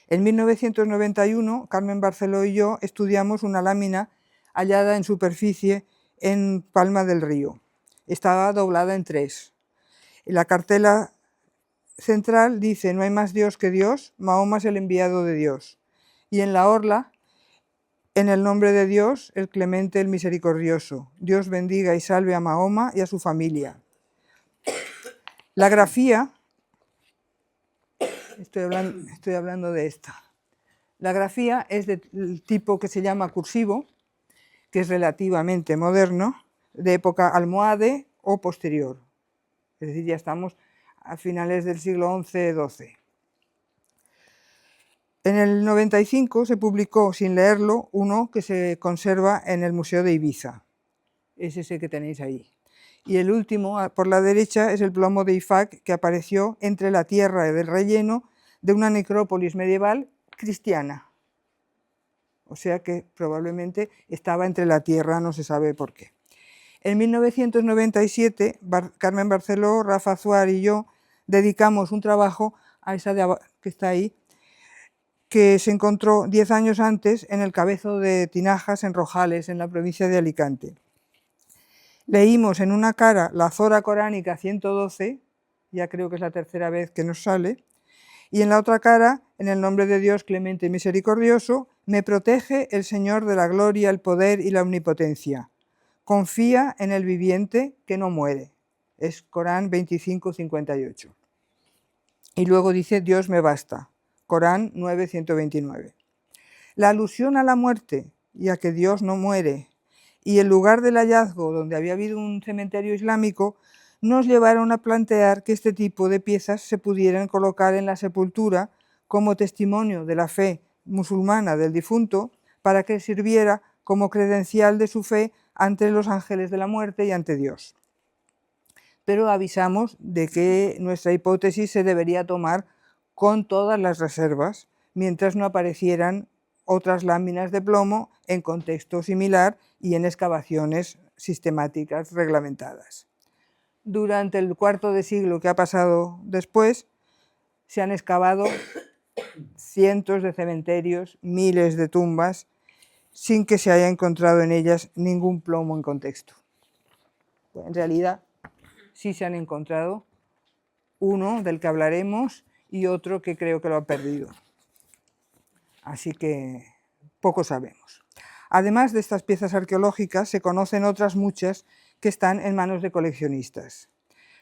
En 1991, Carmen Barceló y yo estudiamos una lámina hallada en superficie en Palma del Río. Estaba doblada en 3. La cartela central dice: no hay más Dios que Dios, Mahoma es el enviado de Dios. Y en la orla: en el nombre de Dios, el clemente, el misericordioso. Dios bendiga y salve a Mahoma y a su familia. La grafía, estoy hablando de esta. La grafía es del tipo que se llama cursivo, que es relativamente moderno, de época almohade o posterior. Es decir, ya estamos a finales del siglo XI-XII. En el 95 se publicó, sin leerlo, uno que se conserva en el Museo de Ibiza. Es ese que tenéis ahí. Y el último, por la derecha, es el plomo de Ifac, que apareció entre la tierra del relleno de una necrópolis medieval cristiana. O sea que probablemente estaba entre la tierra, no se sabe por qué. En 1997, Carmen Barceló, Rafa Azuar y yo dedicamos un trabajo a esa que está ahí, que se encontró 10 años antes en el Cabezo de Tinajas, en Rojales, en la provincia de Alicante. Leímos en una cara la Zora Coránica 112, ya creo que es la tercera vez que nos sale, y en la otra cara, en el nombre de Dios clemente y misericordioso, me protege el Señor de la gloria, el poder y la omnipotencia. Confía en el viviente que no muere. Es Corán 25:58. Y luego dice, Dios me basta. Corán 9:129. La alusión a la muerte y a que Dios no muere y el lugar del hallazgo donde había habido un cementerio islámico nos llevaron a plantear que este tipo de piezas se pudieran colocar en la sepultura como testimonio de la fe musulmana del difunto para que sirviera como credencial de su fe ante los ángeles de la muerte y ante Dios. Pero avisamos de que nuestra hipótesis se debería tomar con todas las reservas, mientras no aparecieran otras láminas de plomo en contexto similar y en excavaciones sistemáticas reglamentadas. Durante el cuarto de siglo que ha pasado después, se han excavado cientos de cementerios, miles de tumbas, sin que se haya encontrado en ellas ningún plomo en contexto. Pues en realidad, sí se han encontrado, uno del que hablaremos y otro que creo que lo ha perdido. Así que poco sabemos. Además de estas piezas arqueológicas, se conocen otras muchas que están en manos de coleccionistas.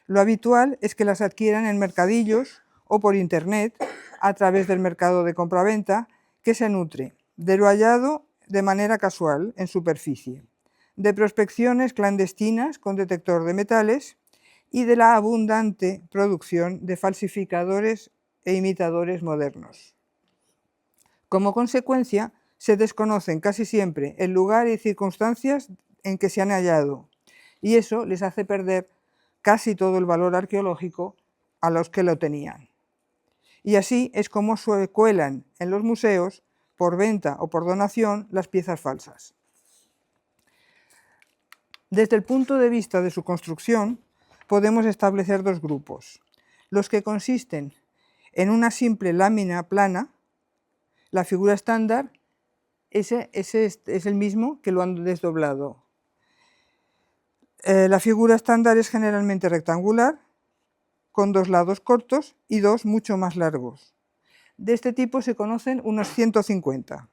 Lo habitual es que las adquieran en mercadillos o por internet a través del mercado de compraventa, que se nutre de lo hallado de manera casual en superficie, de prospecciones clandestinas con detector de metales y de la abundante producción de falsificadores e imitadores modernos. Como consecuencia, se desconocen casi siempre el lugar y circunstancias en que se han hallado, y eso les hace perder casi todo el valor arqueológico a los que lo tenían. Y así es como se cuelan en los museos, por venta o por donación, las piezas falsas. Desde el punto de vista de su construcción, podemos establecer dos grupos. Los que consisten en una simple lámina plana, la figura estándar, ese es el mismo que lo han desdoblado. La figura estándar es generalmente rectangular, con dos lados cortos y dos mucho más largos. De este tipo se conocen unos 150.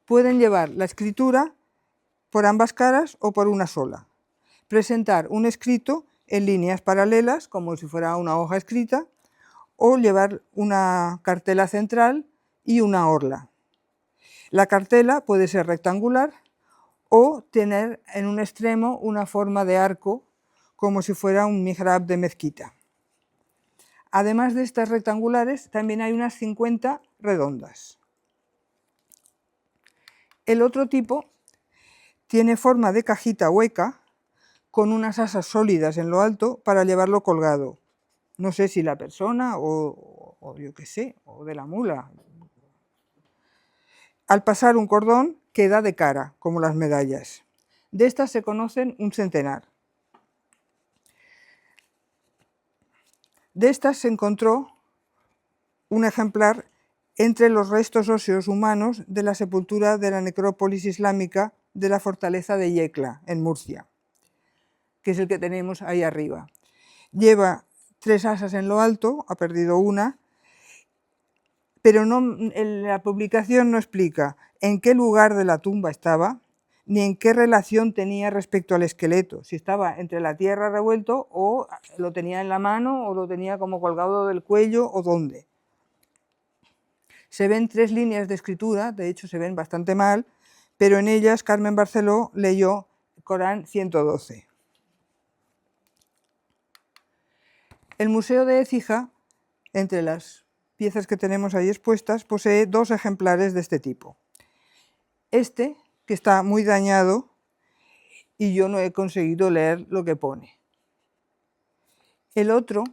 Pueden llevar la escritura por ambas caras o por una sola. Presentar un escrito en líneas paralelas, como si fuera una hoja escrita, o llevar una cartela central y una orla. La cartela puede ser rectangular o tener en un extremo una forma de arco, como si fuera un mihrab de mezquita. Además de estas rectangulares, también hay unas 50 redondas. El otro tipo tiene forma de cajita hueca, con unas asas sólidas en lo alto para llevarlo colgado. No sé si la persona o yo qué sé, o de la mula. Al pasar un cordón queda de cara, como las medallas. De estas se conocen un centenar. De estas se encontró un ejemplar entre los restos óseos humanos de la sepultura de la necrópolis islámica de la fortaleza de Yecla, en Murcia, que es el que tenemos ahí arriba. Lleva 3 asas en lo alto, ha perdido una, pero la publicación no explica en qué lugar de la tumba estaba, ni en qué relación tenía respecto al esqueleto, si estaba entre la tierra revuelto o lo tenía en la mano o lo tenía como colgado del cuello o dónde. Se ven 3 líneas de escritura, de hecho se ven bastante mal, pero en ellas Carmen Barceló leyó Corán 112. El Museo de Écija, entre las piezas que tenemos ahí expuestas, posee 2 ejemplares de este tipo. Este, que está muy dañado, y yo no he conseguido leer lo que pone. El otro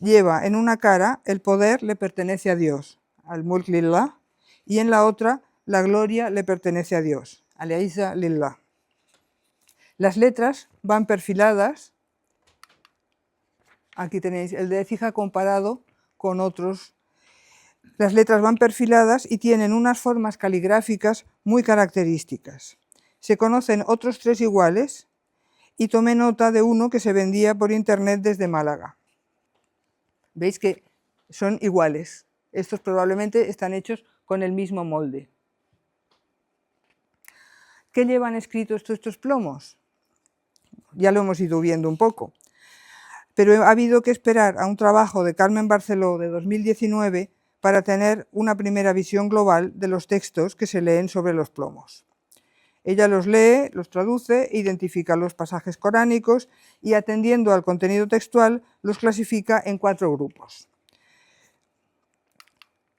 lleva en una cara el poder le pertenece a Dios, al Mulk Lillah, y en la otra la gloria le pertenece a Dios, al Izza Lillah. Las letras van perfiladas. Aquí tenéis el de Écija comparado con otros. Las letras van perfiladas y tienen unas formas caligráficas muy características. Se conocen otros 3 iguales y tomé nota de uno que se vendía por internet desde Málaga. Veis que son iguales. Estos probablemente están hechos con el mismo molde. ¿Qué llevan escritos estos plomos? Ya lo hemos ido viendo un poco. Pero ha habido que esperar a un trabajo de Carmen Barceló de 2019 para tener una primera visión global de los textos que se leen sobre los plomos. Ella los lee, los traduce, identifica los pasajes coránicos y, atendiendo al contenido textual, los clasifica en 4 grupos.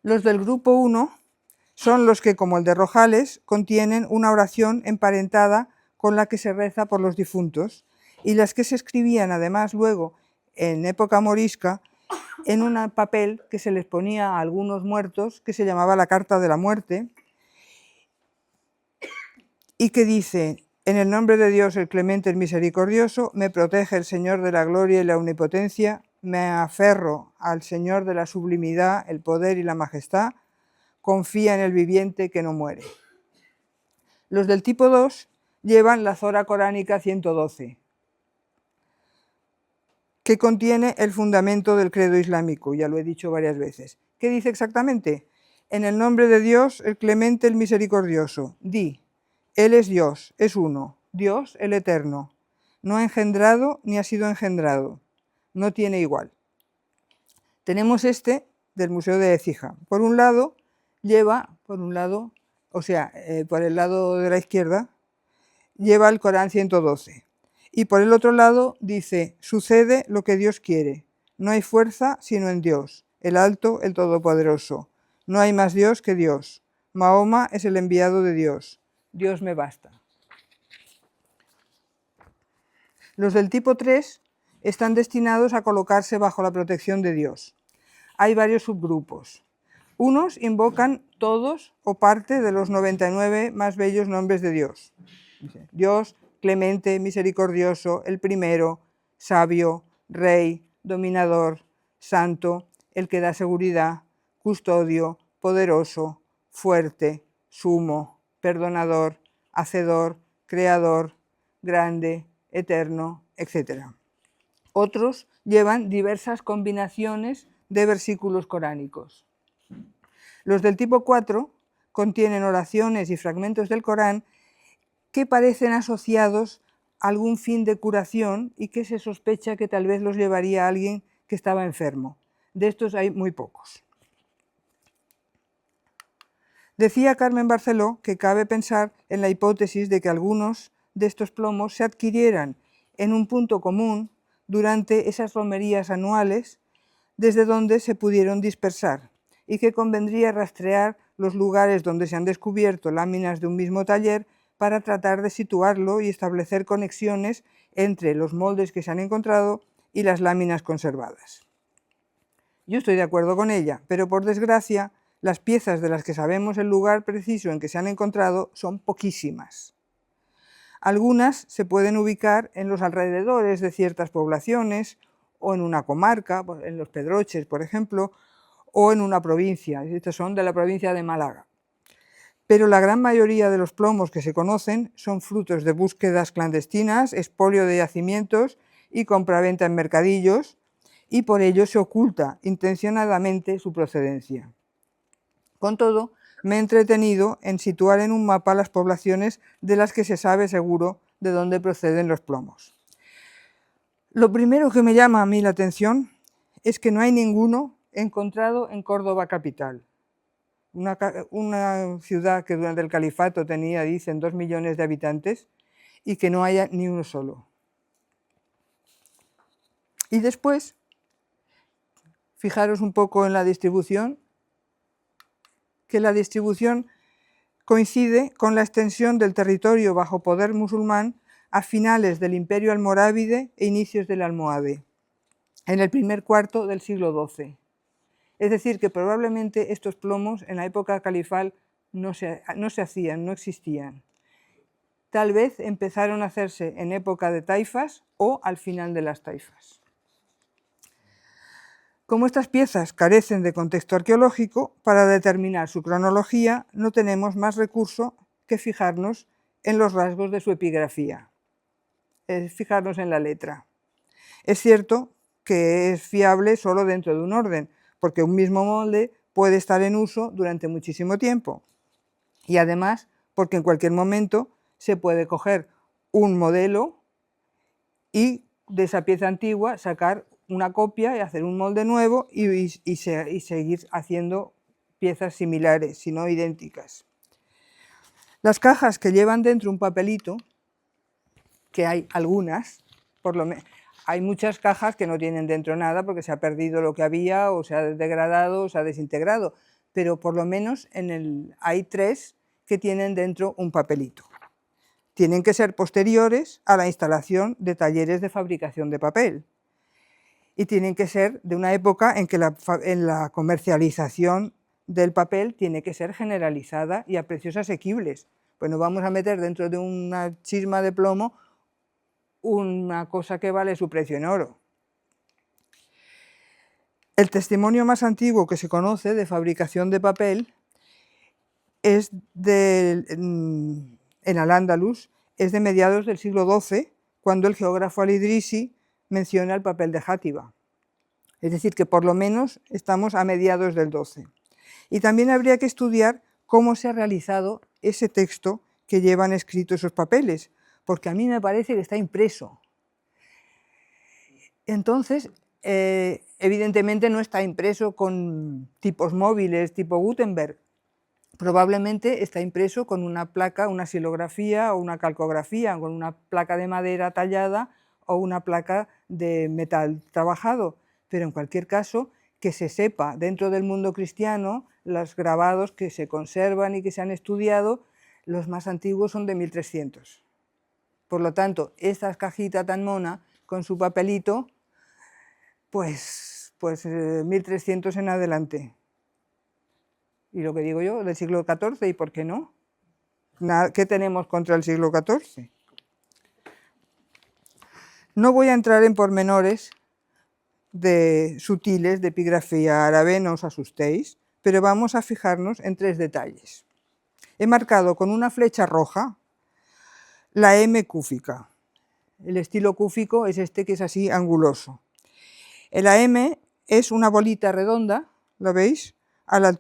Los del grupo 1 son los que, como el de Rojales, contienen una oración emparentada con la que se reza por los difuntos, y las que se escribían además luego en época morisca en un papel que se les ponía a algunos muertos, que se llamaba la Carta de la Muerte, y que dice: en el nombre de Dios, el clemente, el misericordioso, me protege el Señor de la gloria y la omnipotencia, me aferro al Señor de la sublimidad, el poder y la majestad, confía en el viviente que no muere. Los del tipo 2 llevan la Zora Coránica 112, que contiene el fundamento del credo islámico, ya lo he dicho varias veces. ¿Qué dice exactamente? En el nombre de Dios, el clemente, el misericordioso, di: Él es Dios, es uno, Dios el eterno, no ha engendrado ni ha sido engendrado, no tiene igual. Tenemos este del Museo de Écija. Por un lado, lleva, por el lado de la izquierda, lleva el Corán 112. Y por el otro lado dice: sucede lo que Dios quiere, no hay fuerza sino en Dios, el alto, el todopoderoso, no hay más Dios que Dios, Mahoma es el enviado de Dios, Dios me basta. Los del tipo 3 están destinados a colocarse bajo la protección de Dios. Hay varios subgrupos. Unos invocan todos o parte de los 99 más bellos nombres de Dios. Dios, clemente, misericordioso, el primero, sabio, rey, dominador, santo, el que da seguridad, custodio, poderoso, fuerte, sumo, perdonador, hacedor, creador, grande, eterno, etc. Otros llevan diversas combinaciones de versículos coránicos. Los del tipo 4 contienen oraciones y fragmentos del Corán que parecen asociados a algún fin de curación y que se sospecha que tal vez los llevaría a alguien que estaba enfermo. De estos hay muy pocos. Decía Carmen Barceló que cabe pensar en la hipótesis de que algunos de estos plomos se adquirieran en un punto común durante esas romerías anuales desde donde se pudieron dispersar, y que convendría rastrear los lugares donde se han descubierto láminas de un mismo taller para tratar de situarlo y establecer conexiones entre los moldes que se han encontrado y las láminas conservadas. Yo estoy de acuerdo con ella, pero por desgracia las piezas de las que sabemos el lugar preciso en que se han encontrado son poquísimas. Algunas se pueden ubicar en los alrededores de ciertas poblaciones o en una comarca, en los Pedroches, por ejemplo, o en una provincia. Estos son de la provincia de Málaga. Pero la gran mayoría de los plomos que se conocen son frutos de búsquedas clandestinas, expolio de yacimientos y compraventa en mercadillos, y por ello se oculta intencionadamente su procedencia. Con todo, me he entretenido en situar en un mapa las poblaciones de las que se sabe seguro de dónde proceden los plomos. Lo primero que me llama a mí la atención es que no hay ninguno encontrado en Córdoba capital, una ciudad que durante el califato tenía, dicen, 2 millones de habitantes, y que no haya ni uno solo. Y después, fijaros un poco en la distribución, que la distribución coincide con la extensión del territorio bajo poder musulmán a finales del Imperio Almorávide e inicios del Almohade. en el primer cuarto del siglo XII. Es decir, que probablemente estos plomos en la época califal no se hacían, no existían. Tal vez empezaron a hacerse en época de taifas o al final de las taifas. Como estas piezas carecen de contexto arqueológico, para determinar su cronología no tenemos más recurso que fijarnos en los rasgos de su epigrafía, es fijarnos en la letra. Es cierto que es fiable solo dentro de un orden, porque un mismo molde puede estar en uso durante muchísimo tiempo. Y además, porque en cualquier momento se puede coger un modelo y de esa pieza antigua sacar una copia y hacer un molde nuevo y seguir haciendo piezas similares, si no idénticas. Las cajas que llevan dentro un papelito, que hay algunas, hay muchas cajas que no tienen dentro nada porque se ha perdido lo que había o se ha degradado o se ha desintegrado, pero por lo menos hay 3 que tienen dentro un papelito. Tienen que ser posteriores a la instalación de talleres de fabricación de papel y tienen que ser de una época en que la comercialización del papel tiene que ser generalizada y a precios asequibles. Pues no vamos a meter dentro de una chisma de plomo una cosa que vale su precio en oro. El testimonio más antiguo que se conoce de fabricación de papel es en Al-Ándalus, es de mediados del siglo XII, cuando el geógrafo Al-Idrisi menciona el papel de játiva. Es decir, que por lo menos estamos a mediados del XII. Y también habría que estudiar cómo se ha realizado ese texto que llevan escritos esos papeles, porque a mí me parece que está impreso. Entonces, evidentemente no está impreso con tipos móviles tipo Gutenberg. Probablemente está impreso con una placa, una xilografía o una calcografía, con una placa de madera tallada o una placa de metal trabajado. Pero en cualquier caso, que se sepa dentro del mundo cristiano, los grabados que se conservan y que se han estudiado, los más antiguos son de 1300. Por lo tanto, esta cajita tan mona con su papelito, pues 1300 en adelante. Y lo que digo yo, del siglo XIV, ¿y por qué no? ¿Qué tenemos contra el siglo XIV? No voy a entrar en pormenores sutiles de epigrafía árabe, no os asustéis, pero vamos a fijarnos en 3 detalles. He marcado con una flecha roja la M cúfica. El estilo cúfico es este que es así anguloso. La M es una bolita redonda, ¿lo veis?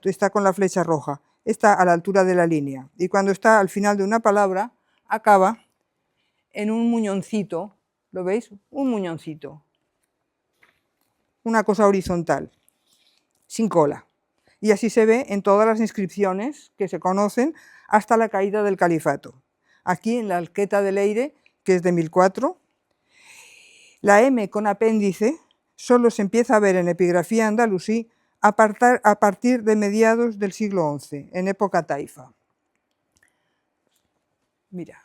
Está con la flecha roja, está a la altura de la línea. Y cuando está al final de una palabra, acaba en un muñoncito, ¿lo veis? Un muñoncito. Una cosa horizontal, sin cola. Y así se ve en todas las inscripciones que se conocen hasta la caída del califato. Aquí en la Alqueta del Eire, que es de 1004, la M con apéndice solo se empieza a ver en epigrafía andalusí a partir de mediados del siglo XI, en época taifa. Mira,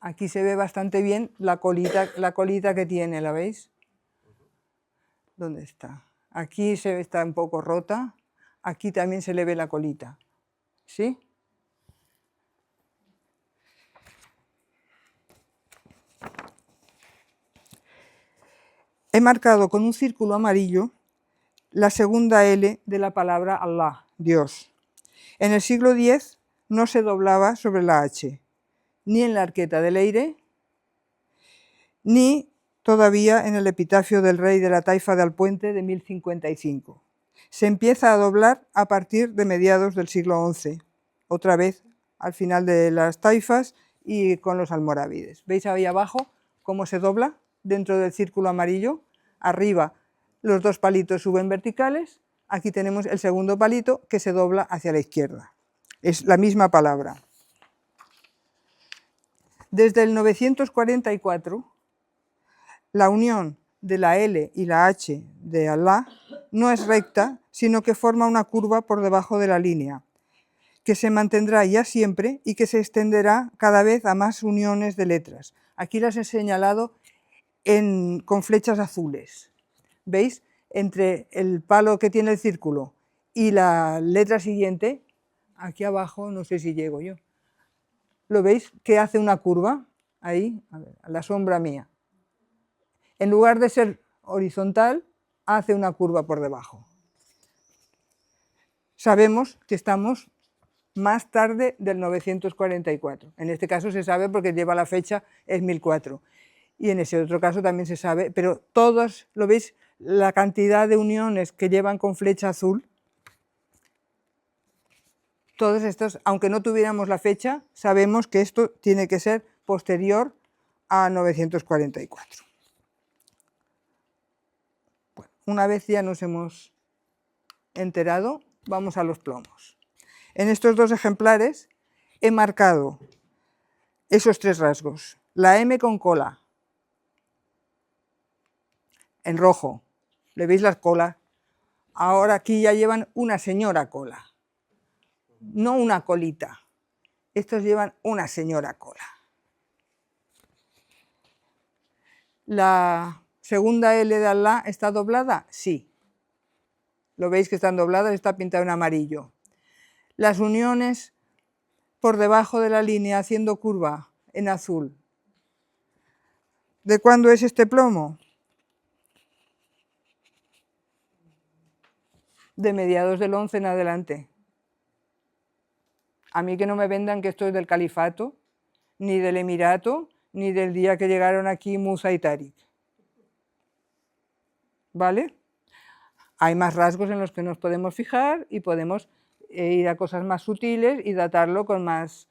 aquí se ve bastante bien la colita que tiene, ¿la veis? ¿Dónde está? Aquí está un poco rota, aquí también se le ve la colita, ¿sí? He marcado con un círculo amarillo la segunda L de la palabra Allah, Dios. En el siglo X no se doblaba sobre la H, ni en la Arqueta del Eire, ni todavía en el epitafio del rey de la taifa de Alpuente de 1055. Se empieza a doblar a partir de mediados del siglo XI, otra vez al final de las taifas y con los almorávides. ¿Veis ahí abajo cómo se dobla dentro del círculo amarillo? Arriba los 2 palitos suben verticales, aquí tenemos el segundo palito que se dobla hacia la izquierda. Es la misma palabra. Desde el 944, la unión de la L y la H de Allah no es recta, sino que forma una curva por debajo de la línea, que se mantendrá ya siempre y que se extenderá cada vez a más uniones de letras. Aquí las he señalado con flechas azules. ¿veis? Entre el palo que tiene el círculo y la letra siguiente, aquí abajo, no sé si llego yo, ¿lo veis? Que hace una curva, ahí, a ver, a la sombra mía. En lugar de ser horizontal, hace una curva por debajo. Sabemos que estamos más tarde del 944. En este caso se sabe porque lleva la fecha, es 1004. Y en ese otro caso también se sabe, pero todos, ¿lo veis? La cantidad de uniones que llevan con flecha azul, todos estos, aunque no tuviéramos la fecha, sabemos que esto tiene que ser posterior a 944. Bueno, una vez ya nos hemos enterado, vamos a los plomos. En estos dos ejemplares he marcado esos tres rasgos. La M con cola, en rojo. ¿Le veis las colas? Ahora aquí ya llevan una señora cola, no una colita. Estos llevan una señora cola. ¿La segunda L de Allah está doblada? Sí. ¿Lo veis que están dobladas? Está pintado en amarillo. Las uniones por debajo de la línea haciendo curva en azul. ¿De cuándo es este plomo? De mediados del 11 en adelante. A mí que no me vendan que esto es del califato, ni del emirato, ni del día que llegaron aquí Musa y Tarik. ¿Vale? Hay más rasgos en los que nos podemos fijar y podemos ir a cosas más sutiles y datarlo con más...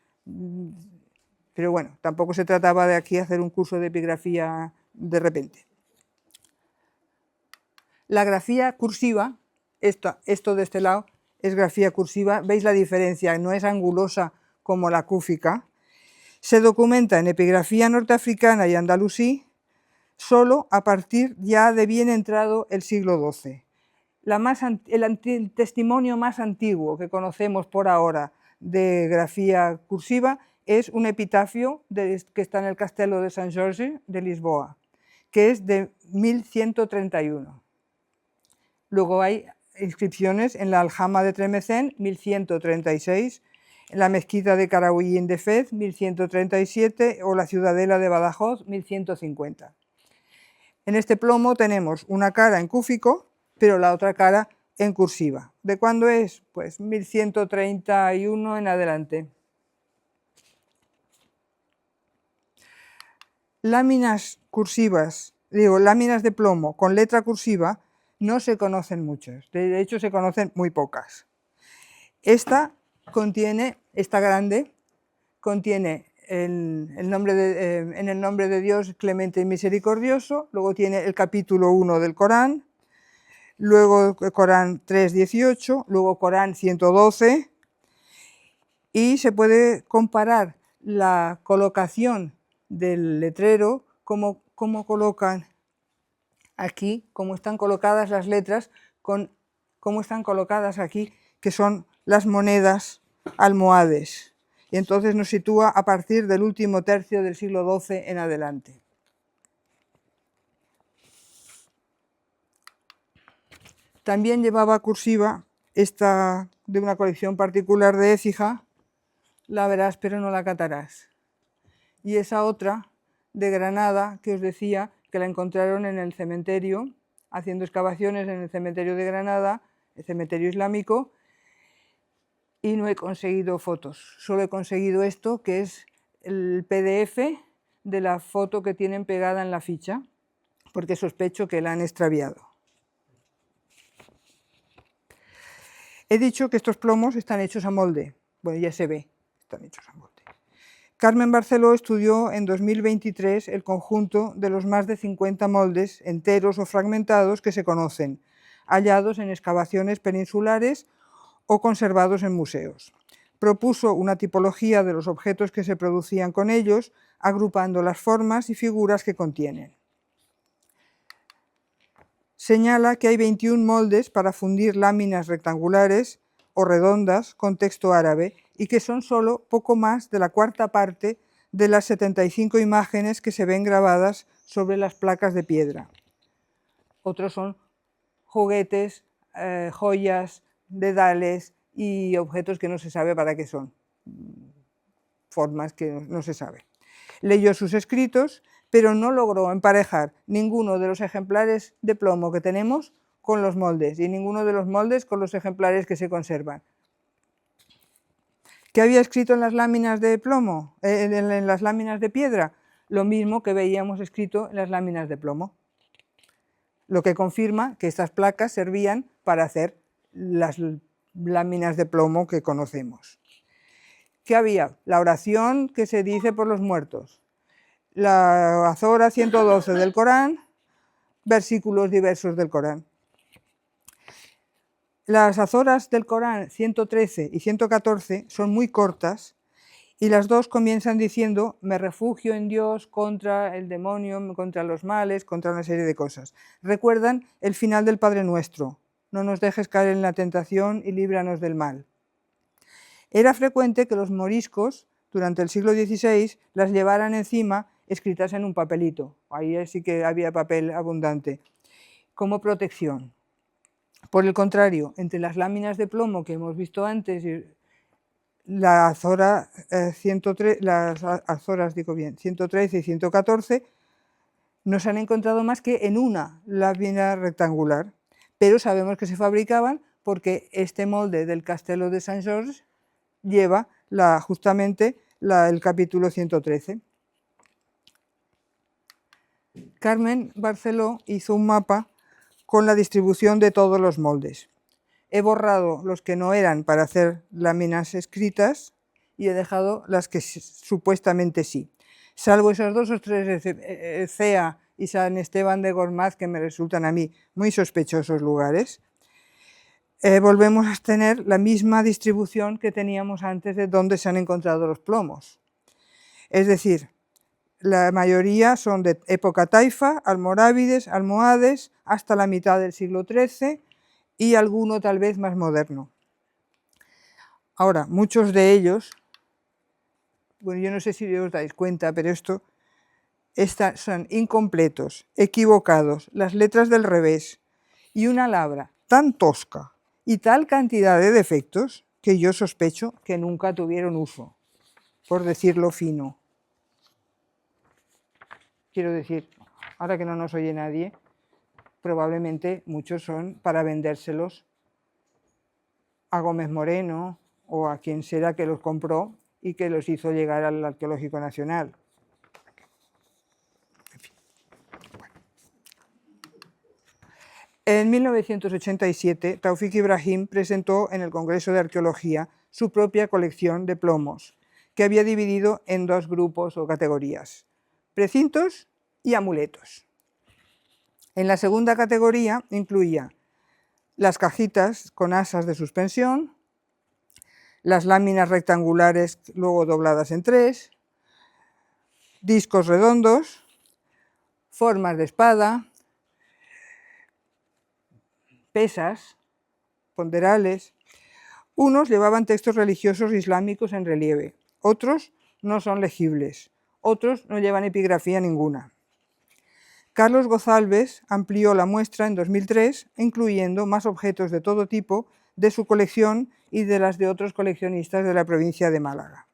Pero bueno, tampoco se trataba de aquí hacer un curso de epigrafía de repente. La grafía cursiva, esto de este lado, es grafía cursiva. ¿Veis la diferencia? No es angulosa como la cúfica. Se documenta en epigrafía norteafricana y andalusí solo a partir ya de bien entrado el siglo XII. El testimonio más antiguo que conocemos por ahora de grafía cursiva es un epitafio que está en el Castelo de San Jorge de Lisboa, que es de 1131. Luego hay inscripciones en la Aljama de Tremecén, 1136, en la mezquita de Karaouín de Fez, 1137, o la ciudadela de Badajoz, 1150. En este plomo tenemos una cara en cúfico, pero la otra cara en cursiva. ¿De cuándo es? Pues 1131 en adelante. Láminas cursivas, láminas de plomo con letra cursiva, no se conocen muchas, de hecho se conocen muy pocas. Esta grande, contiene en el nombre de Dios clemente y misericordioso, luego tiene el capítulo 1 del Corán, luego Corán 3:18, luego Corán 112, y se puede comparar la colocación del letrero, cómo colocan aquí, cómo están colocadas las letras, con cómo están colocadas aquí, que son las monedas almohades. Y entonces nos sitúa a partir del último tercio del siglo XII en adelante. También llevaba cursiva esta de una colección particular de Écija, la verás pero no la catarás. Y esa otra de Granada, que os decía que la encontraron en el cementerio, haciendo excavaciones en el cementerio de Granada, el cementerio islámico, y no he conseguido fotos. Solo he conseguido esto, que es el PDF de la foto que tienen pegada en la ficha, porque sospecho que la han extraviado. He dicho que estos plomos están hechos a molde. Bueno, ya se ve, están hechos a molde. Carmen Barceló estudió en 2023 el conjunto de los más de 50 moldes enteros o fragmentados que se conocen, hallados en excavaciones peninsulares o conservados en museos. Propuso una tipología de los objetos que se producían con ellos, agrupando las formas y figuras que contienen. Señala que hay 21 moldes para fundir láminas rectangulares o redondas con texto árabe y que son solo poco más de la cuarta parte de las 75 imágenes que se ven grabadas sobre las placas de piedra. Otros son juguetes, joyas, dedales y objetos que no se sabe para qué son, formas que no se sabe. Leyó sus escritos, pero no logró emparejar ninguno de los ejemplares de plomo que tenemos con los moldes y ninguno de los moldes con los ejemplares que se conservan. ¿Qué había escrito en las láminas de plomo, en las láminas de piedra? Lo mismo que veíamos escrito en las láminas de plomo, lo que confirma que estas placas servían para hacer las láminas de plomo que conocemos. ¿Qué había? La oración que se dice por los muertos, la azora 112 del Corán, versículos diversos del Corán. Las azoras del Corán 113 y 114 son muy cortas y las dos comienzan diciendo: me refugio en Dios contra el demonio, contra los males, contra una serie de cosas. Recuerdan el final del Padre Nuestro: no nos dejes caer en la tentación y líbranos del mal. Era frecuente que los moriscos, durante el siglo XVI, las llevaran encima escritas en un papelito. Ahí sí que había papel abundante, como protección. Por el contrario, entre las láminas de plomo que hemos visto antes y la azora 113, las azoras 113 y 114, no se han encontrado más que en una lámina rectangular, pero sabemos que se fabricaban porque este molde del Castelo de Sant Jordi lleva justamente el capítulo 113. Carmen Barceló hizo un mapa con la distribución de todos los moldes. He borrado los que no eran para hacer láminas escritas y he dejado las que supuestamente sí, salvo esos dos o tres, Cea y San Esteban de Gormaz, que me resultan a mí muy sospechosos lugares. Volvemos a tener la misma distribución que teníamos antes de donde se han encontrado los plomos. Es decir, la mayoría son de época taifa, almorávides, almohades, hasta la mitad del siglo XIII y alguno tal vez más moderno. Ahora, muchos de ellos, bueno, yo no sé si os dais cuenta, pero son incompletos, equivocados, las letras del revés y una labra tan tosca y tal cantidad de defectos que yo sospecho que nunca tuvieron uso, por decirlo fino. Quiero decir, ahora que no nos oye nadie, probablemente muchos son para vendérselos a Gómez Moreno o a quien sea que los compró y que los hizo llegar al Arqueológico Nacional. En fin. Bueno. En 1987, Taufik Ibrahim presentó en el Congreso de Arqueología su propia colección de plomos, que había dividido en dos grupos o categorías: precintos y amuletos. En la segunda categoría incluía las cajitas con asas de suspensión, las láminas rectangulares luego dobladas en tres, discos redondos, formas de espada, pesas, ponderales. Unos llevaban textos religiosos islámicos en relieve, otros no son legibles, otros no llevan epigrafía ninguna. Carlos Gozalves amplió la muestra en 2003, incluyendo más objetos de todo tipo de su colección y de las de otros coleccionistas de la provincia de Málaga.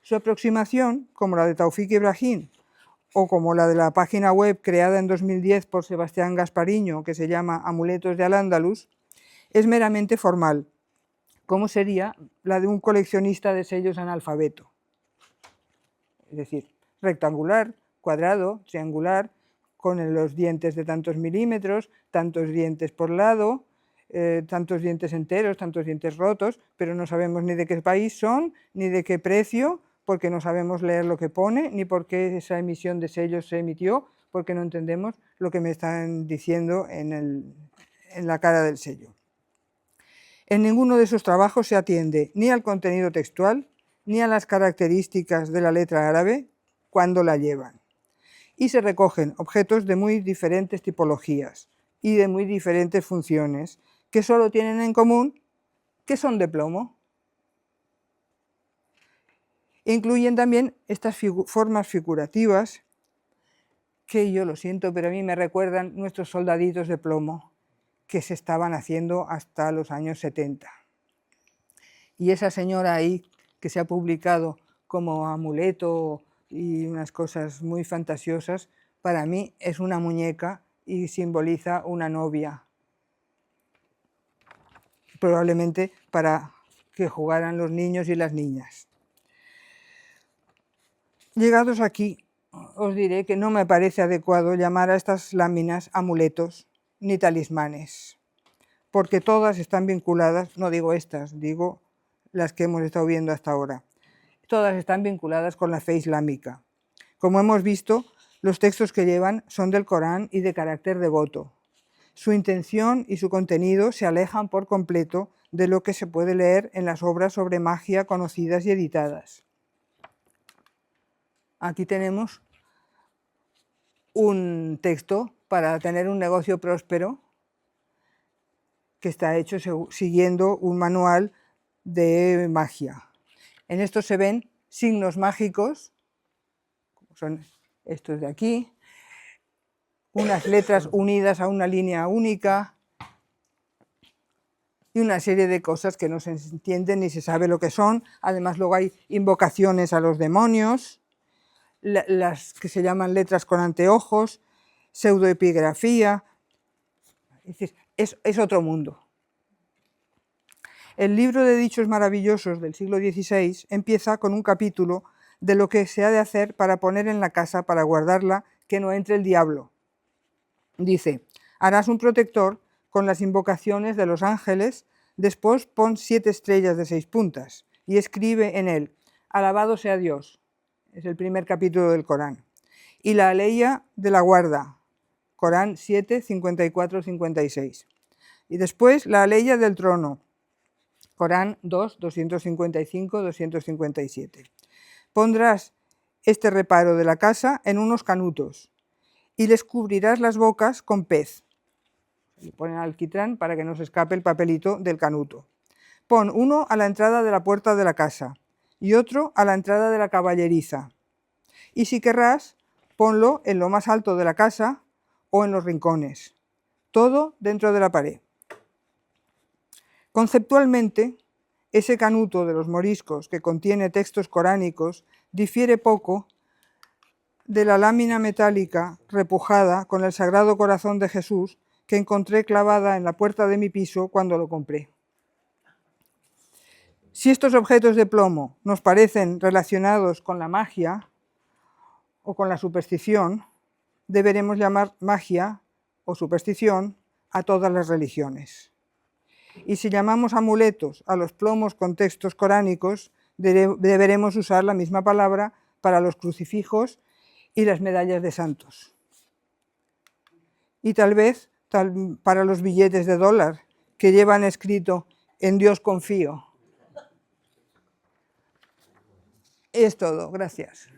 Su aproximación, como la de Taufik Ibrahim o como la de la página web creada en 2010 por Sebastián Gaspariño, que se llama Amuletos de Al-Ándalus, es meramente formal, como sería la de un coleccionista de sellos analfabeto. Es decir, rectangular, cuadrado, triangular, con los dientes de tantos milímetros, tantos dientes por lado, tantos dientes enteros, tantos dientes rotos, pero no sabemos ni de qué país son, ni de qué precio, porque no sabemos leer lo que pone, ni por qué esa emisión de sellos se emitió, porque no entendemos lo que me están diciendo en la cara del sello. En ninguno de esos trabajos se atiende ni al contenido textual, ni a las características de la letra árabe cuando la llevan. Y se recogen objetos de muy diferentes tipologías y de muy diferentes funciones, que solo tienen en común que son de plomo. Incluyen también estas formas figurativas que, yo lo siento, pero a mí me recuerdan nuestros soldaditos de plomo, que se estaban haciendo hasta los años 70. Y esa señora ahí, que se ha publicado como amuleto y unas cosas muy fantasiosas, para mí es una muñeca y simboliza una novia, probablemente para que jugaran los niños y las niñas. Llegados aquí, os diré que no me parece adecuado llamar a estas láminas amuletos ni talismanes, porque todas están vinculadas, no digo estas, digo las que hemos estado viendo hasta ahora, todas están vinculadas con la fe islámica. Como hemos visto, los textos que llevan son del Corán y de carácter devoto. Su intención y su contenido se alejan por completo de lo que se puede leer en las obras sobre magia conocidas y editadas. Aquí tenemos un texto para tener un negocio próspero que está hecho siguiendo un manual de magia. En esto se ven signos mágicos, como son estos de aquí, unas letras unidas a una línea única y una serie de cosas que no se entienden ni se sabe lo que son. Además, luego hay invocaciones a los demonios, las que se llaman letras con anteojos, pseudoepigrafía. Es decir, es otro mundo. El libro de Dichos Maravillosos del siglo XVI empieza con un capítulo de lo que se ha de hacer para poner en la casa, para guardarla, que no entre el diablo. Dice: harás un protector con las invocaciones de los ángeles, después pon 7 estrellas de 6 puntas y escribe en él: alabado sea Dios. Es el primer capítulo del Corán. Y la aleya de la guarda, Corán 7, 54, 56. Y después la aleya del trono, Corán 2, 255, 257. Pondrás este reparo de la casa en unos canutos y les cubrirás las bocas con pez. Le ponen alquitrán para que no se escape el papelito del canuto. Pon uno a la entrada de la puerta de la casa y otro a la entrada de la caballeriza. Y si querrás, ponlo en lo más alto de la casa o en los rincones. Todo dentro de la pared. Conceptualmente, ese canuto de los moriscos que contiene textos coránicos difiere poco de la lámina metálica repujada con el Sagrado Corazón de Jesús que encontré clavada en la puerta de mi piso cuando lo compré. Si estos objetos de plomo nos parecen relacionados con la magia o con la superstición, deberemos llamar magia o superstición a todas las religiones. Y si llamamos amuletos a los plomos con textos coránicos, deberemos usar la misma palabra para los crucifijos y las medallas de santos. Y tal vez para los billetes de dólar que llevan escrito "En Dios confío". Es todo, gracias.